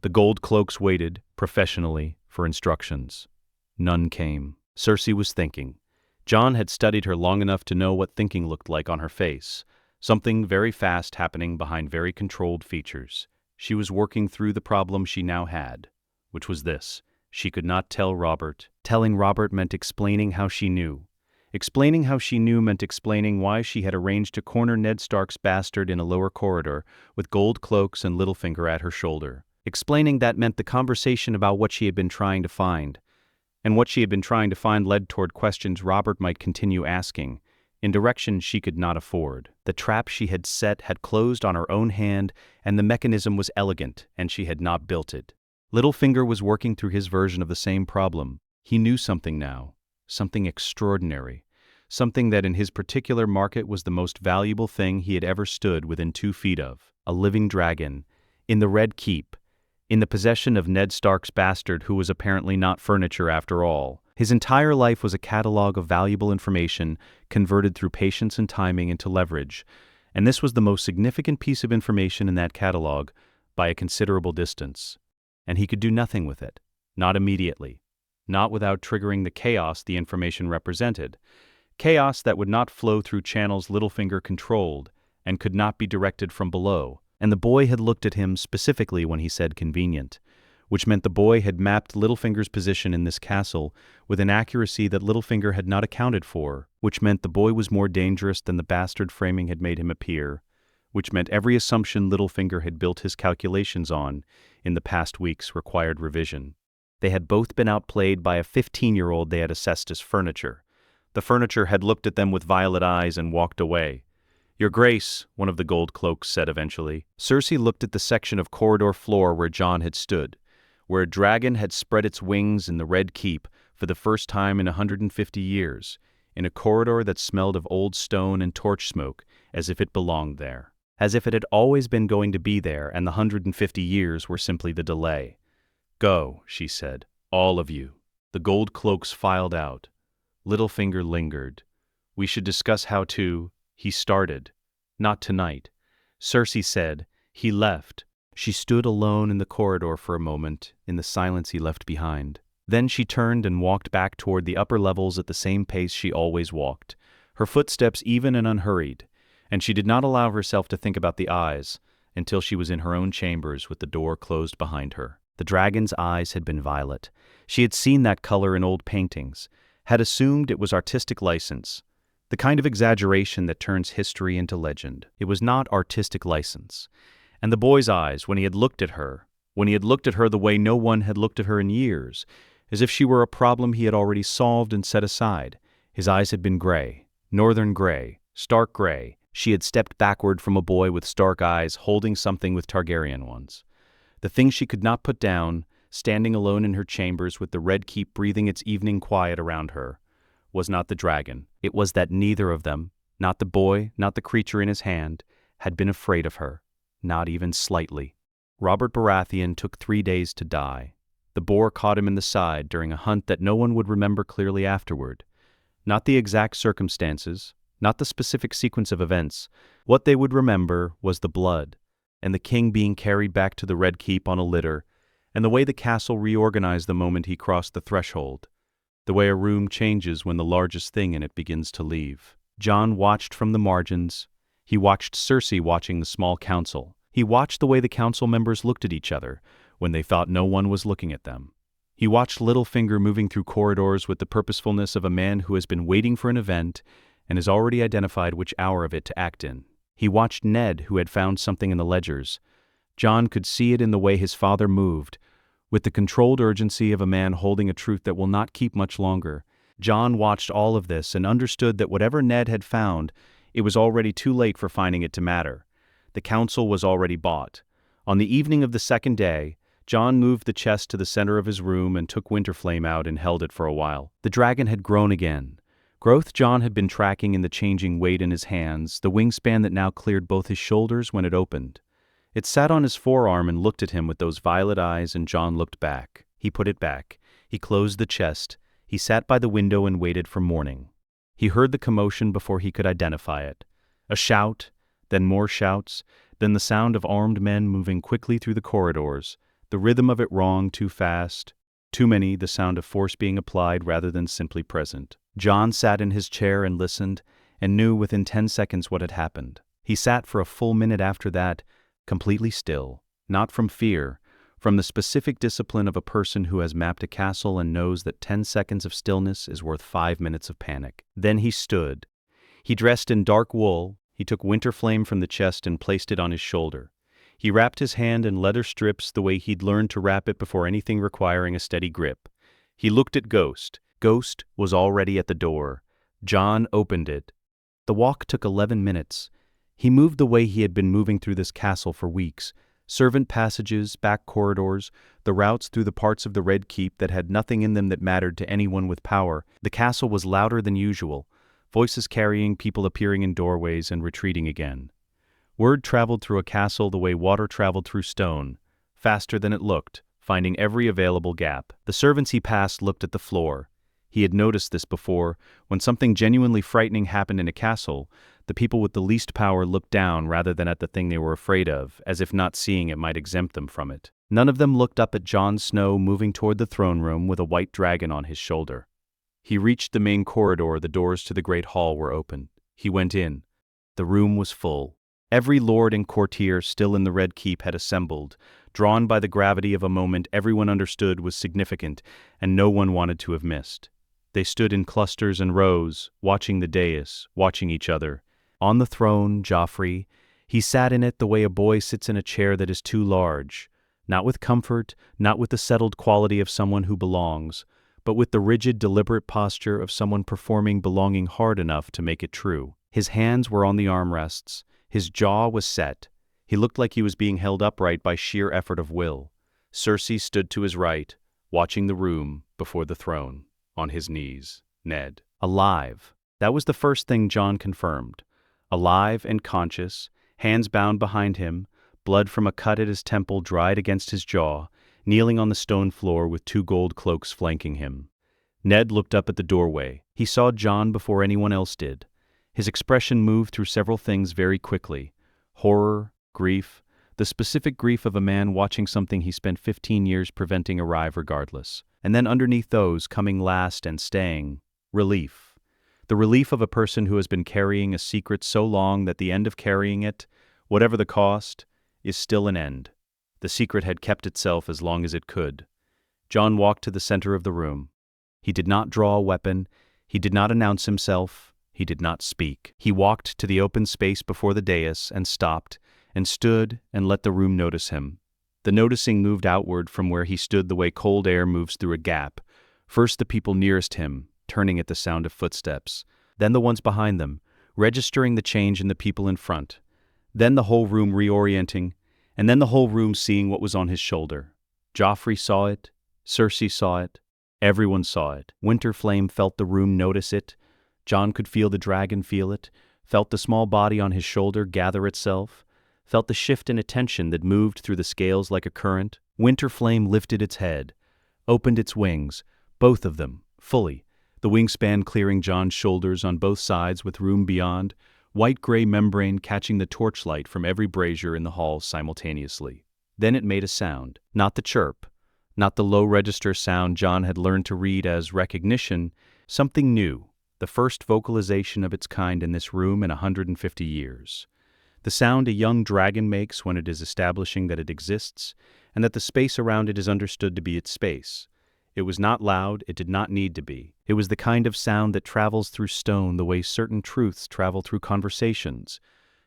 The gold cloaks waited, professionally, for instructions. None came. Cersei was thinking. Jon had studied her long enough to know what thinking looked like on her face, something very fast happening behind very controlled features. She was working through the problem she now had, which was this. She could not tell Robert. Telling Robert meant explaining how she knew. Explaining how she knew meant explaining why she had arranged to corner Ned Stark's bastard in a lower corridor, with gold cloaks and Littlefinger at her shoulder. Explaining that meant the conversation about what she had been trying to find. and what she had been trying to find led toward questions Robert might continue asking, in directions she could not afford. The trap she had set had closed on her own hand, and the mechanism was elegant, and she had not built it. Littlefinger was working through his version of the same problem. He knew something now, something extraordinary, something that in his particular market was the most valuable thing he had ever stood within 2 feet of: a living dragon, in the Red Keep, in the possession of Ned Stark's bastard, who was apparently not furniture after all. His entire life was a catalogue of valuable information converted through patience and timing into leverage, and this was the most significant piece of information in that catalogue by a considerable distance. And he could do nothing with it, not immediately, not without triggering the chaos the information represented, chaos that would not flow through channels Littlefinger controlled and could not be directed from below. And the boy had looked at him specifically when he said convenient, which meant the boy had mapped Littlefinger's position in this castle with an accuracy that Littlefinger had not accounted for, which meant the boy was more dangerous than the bastard framing had made him appear, which meant every assumption Littlefinger had built his calculations on in the past weeks required revision. They had both been outplayed by a 15-year-old they had assessed as furniture. The furniture had looked at them with violet eyes and walked away. "Your Grace," one of the gold cloaks said eventually. Cersei looked at the section of corridor floor where Jon had stood, where a dragon had spread its wings in the Red Keep for the first time in 150 years, in a corridor that smelled of old stone and torch smoke, as if it belonged there. As if it had always been going to be there, and the 150 years were simply the delay. "Go," she said, "all of you." The gold cloaks filed out. Littlefinger lingered. "We should discuss how to—" he started. "Not tonight." Cersei said. He left. She stood alone in the corridor for a moment, in the silence he left behind. Then she turned and walked back toward the upper levels at the same pace she always walked, her footsteps even and unhurried, and she did not allow herself to think about the eyes until she was in her own chambers with the door closed behind her. The dragon's eyes had been violet. She had seen that color in old paintings, had assumed it was artistic license, the kind of exaggeration that turns history into legend. It was not artistic license. And the boy's eyes, when he had looked at her the way no one had looked at her in years, as if she were a problem he had already solved and set aside, his eyes had been gray, northern gray, stark gray. She had stepped backward from a boy with Stark eyes holding something with Targaryen ones. The thing she could not put down, standing alone in her chambers with the Red Keep breathing its evening quiet around her, was not the dragon. It was that neither of them, not the boy, not the creature in his hand, had been afraid of her. Not even slightly. Robert Baratheon took 3 days to die. The boar caught him in the side during a hunt that no one would remember clearly afterward. Not the exact circumstances, not the specific sequence of events. What they would remember was the blood, and the king being carried back to the Red Keep on a litter, and the way the castle reorganized the moment he crossed the threshold, the way a room changes when the largest thing in it begins to leave. Jon watched from the margins. He watched Cersei watching the small council. He watched the way the council members looked at each other when they thought no one was looking at them. He watched Littlefinger moving through corridors with the purposefulness of a man who has been waiting for an event and has already identified which hour of it to act in. He watched Ned, who had found something in the ledgers. Jon could see it in the way his father moved, with the controlled urgency of a man holding a truth that will not keep much longer. Jon watched all of this and understood that whatever Ned had found, it was already too late for finding it to matter. The council was already bought. On the evening of the second day, Jon moved the chest to the center of his room and took Winterflame out and held it for a while. The dragon had grown again. Growth Jon had been tracking in the changing weight in his hands, the wingspan that now cleared both his shoulders when it opened. It sat on his forearm and looked at him with those violet eyes, and Jon looked back. He put it back. He closed the chest. He sat by the window and waited for morning. He heard the commotion before he could identify it. A shout, then more shouts, then the sound of armed men moving quickly through the corridors, the rhythm of it wrong, too fast, too many, the sound of force being applied rather than simply present. Jon sat in his chair and listened, and knew within 10 seconds what had happened. He sat for a full minute after that, completely still, not from fear, from the specific discipline of a person who has mapped a castle and knows that 10 seconds of stillness is worth 5 minutes of panic. Then he stood. He dressed in dark wool. He took Winterflame from the chest and placed it on his shoulder. He wrapped his hand in leather strips the way he'd learned to wrap it before anything requiring a steady grip. He looked at Ghost. Ghost was already at the door. Jon opened it. The walk took 11 minutes. He moved the way he had been moving through this castle for weeks. Servant passages, back corridors, the routes through the parts of the Red Keep that had nothing in them that mattered to anyone with power. The castle was louder than usual, voices carrying, people appearing in doorways and retreating again. Word traveled through a castle the way water traveled through stone, faster than it looked, finding every available gap. The servants he passed looked at the floor. He had noticed this before. When something genuinely frightening happened in a castle, the people with the least power looked down rather than at the thing they were afraid of, as if not seeing it might exempt them from it. None of them looked up at Jon Snow moving toward the throne room with a white dragon on his shoulder. He reached the main corridor. The doors to the great hall were open. He went in. The room was full. Every lord and courtier still in the Red Keep had assembled. Drawn by the gravity of a moment everyone understood was significant, and no one wanted to have missed. They stood in clusters and rows, watching the dais, watching each other. On the throne, Joffrey, he sat in it the way a boy sits in a chair that is too large, not with comfort, not with the settled quality of someone who belongs, but with the rigid, deliberate posture of someone performing belonging hard enough to make it true. His hands were on the armrests, his jaw was set. He looked like he was being held upright by sheer effort of will. Cersei stood to his right, watching the room before the throne. On his knees, Ned. Alive. That was the first thing Jon confirmed. Alive and conscious, hands bound behind him, blood from a cut at his temple dried against his jaw, kneeling on the stone floor with 2 gold cloaks flanking him. Ned looked up at the doorway. He saw Jon before anyone else did. His expression moved through several things very quickly. Horror, grief, the specific grief of a man watching something he spent 15 years preventing arrive regardless. And then underneath those, coming last and staying, relief. The relief of a person who has been carrying a secret so long that the end of carrying it, whatever the cost, is still an end. The secret had kept itself as long as it could. Jon walked to the center of the room. He did not draw a weapon. He did not announce himself. He did not speak. He walked to the open space before the dais and stopped, and stood and let the room notice him. The noticing moved outward from where he stood the way cold air moves through a gap. First the people nearest him, turning at the sound of footsteps. Then the ones behind them, registering the change in the people in front. Then the whole room reorienting, and then the whole room seeing what was on his shoulder. Joffrey saw it. Cersei saw it. Everyone saw it. Winterflame felt the room notice it. Jon could feel the dragon feel it, felt the small body on his shoulder gather itself, felt the shift in attention that moved through the scales like a current. Winterflame lifted its head, opened its wings, both of them, fully, the wingspan clearing Jon's shoulders on both sides with room beyond, white-gray membrane catching the torchlight from every brazier in the hall simultaneously. Then it made a sound, not the chirp, not the low-register sound Jon had learned to read as recognition, something new, the first vocalization of its kind in this room in 150 years. The sound a young dragon makes when it is establishing that it exists, and that the space around it is understood to be its space. It was not loud, it did not need to be. It was the kind of sound that travels through stone the way certain truths travel through conversations,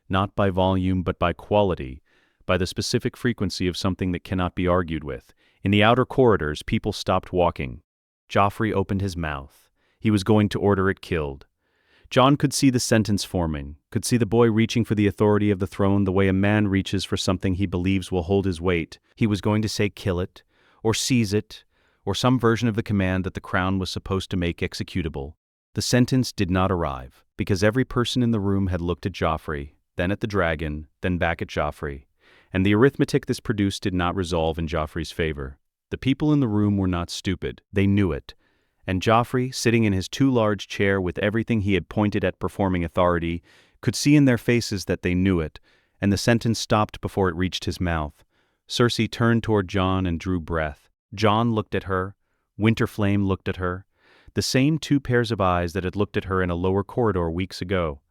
not by volume but by quality, by the specific frequency of something that cannot be argued with. In the outer corridors, people stopped walking. Joffrey opened his mouth. He was going to order it killed. Jon could see the sentence forming, could see the boy reaching for the authority of the throne the way a man reaches for something he believes will hold his weight. He was going to say kill it, or seize it, or some version of the command that the crown was supposed to make executable. The sentence did not arrive, because every person in the room had looked at Joffrey, then at the dragon, then back at Joffrey, and the arithmetic this produced did not resolve in Joffrey's favor. The people in the room were not stupid, they knew it. And Joffrey, sitting in his too large chair with everything he had pointed at performing authority, could see in their faces that they knew it, and the sentence stopped before it reached his mouth. Cersei turned toward Jon and drew breath. Jon looked at her. Winterflame looked at her. The same 2 pairs of eyes that had looked at her in a lower corridor weeks ago.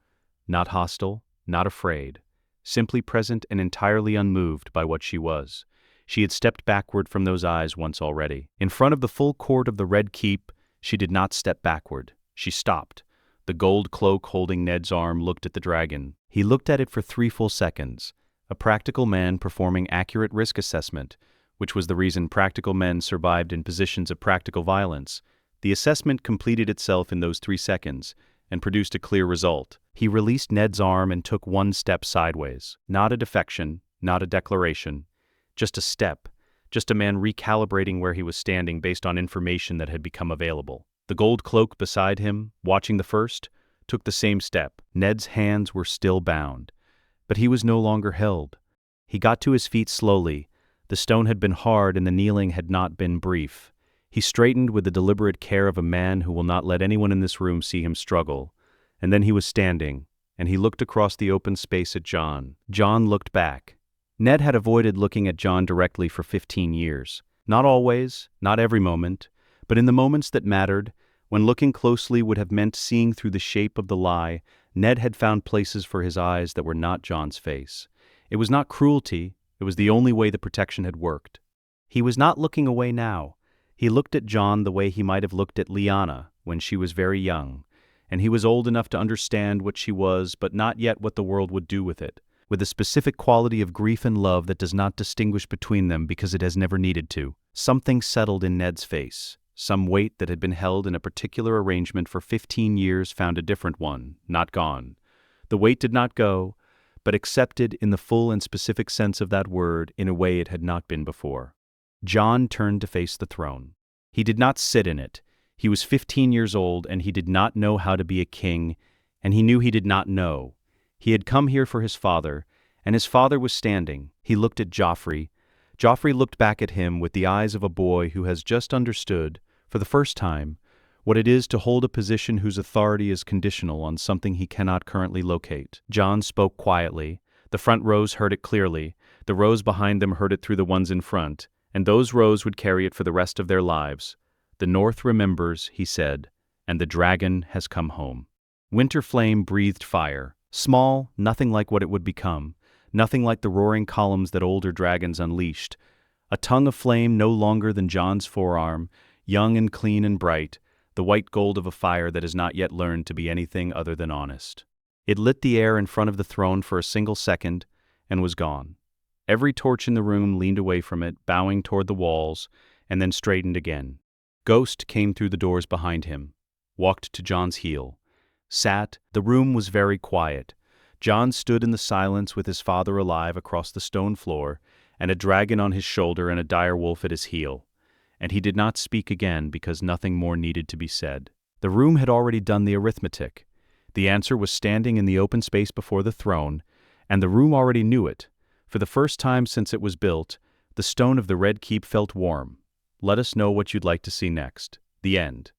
Not hostile, not afraid, simply present and entirely unmoved by what she was. She had stepped backward from those eyes once already. In front of the full court of the Red Keep, she did not step backward. She stopped. The gold cloak holding Ned's arm looked at the dragon. He looked at it for 3 full seconds, a practical man performing accurate risk assessment, which was the reason practical men survived in positions of practical violence. The assessment completed itself in those 3 seconds and produced a clear result. He released Ned's arm and took 1 step sideways. Not a defection, not a declaration, just a step, just a man recalibrating where he was standing based on information that had become available. The gold cloak beside him, watching the first, took the same step. Ned's hands were still bound, but he was no longer held. He got to his feet slowly. The stone had been hard and the kneeling had not been brief. He straightened with the deliberate care of a man who will not let anyone in this room see him struggle. And then he was standing, and he looked across the open space at Jon. Jon looked back. Ned had avoided looking at Jon directly for 15 years. Not always, not every moment, but in the moments that mattered, when looking closely would have meant seeing through the shape of the lie, Ned had found places for his eyes that were not Jon's face. It was not cruelty, it was the only way the protection had worked. He was not looking away now. He looked at Jon the way he might have looked at Lyanna when she was very young, and he was old enough to understand what she was, but not yet what the world would do with it, with a specific quality of grief and love that does not distinguish between them because it has never needed to. Something settled in Ned's face. Some weight that had been held in a particular arrangement for 15 years found a different one, not gone. The weight did not go, but accepted in the full and specific sense of that word in a way it had not been before. Jon turned to face the throne. He did not sit in it. He was 15 years old, and he did not know how to be a king, and he knew he did not know. He had come here for his father, and his father was standing. He looked at Joffrey. Joffrey looked back at him with the eyes of a boy who has just understood, for the first time, what it is to hold a position whose authority is conditional on something he cannot currently locate. Jon spoke quietly. The front rows heard it clearly. The rows behind them heard it through the ones in front, and those rows would carry it for the rest of their lives. The North remembers, he said, and the dragon has come home. Winterflame breathed fire. Small, nothing like what it would become, nothing like the roaring columns that older dragons unleashed. A tongue of flame no longer than Jon's forearm, young and clean and bright, the white gold of a fire that has not yet learned to be anything other than honest. It lit the air in front of the throne for a single second and was gone. Every torch in the room leaned away from it, bowing toward the walls, and then straightened again. Ghost came through the doors behind him, walked to Jon's heel, sat. The room was very quiet. Jon stood in the silence with his father alive across the stone floor, and a dragon on his shoulder and a dire wolf at his heel. And he did not speak again because nothing more needed to be said. The room had already done the arithmetic. The answer was standing in the open space before the throne, and the room already knew it. For the first time since it was built, the stone of the Red Keep felt warm. Let us know what you'd like to see next. The end.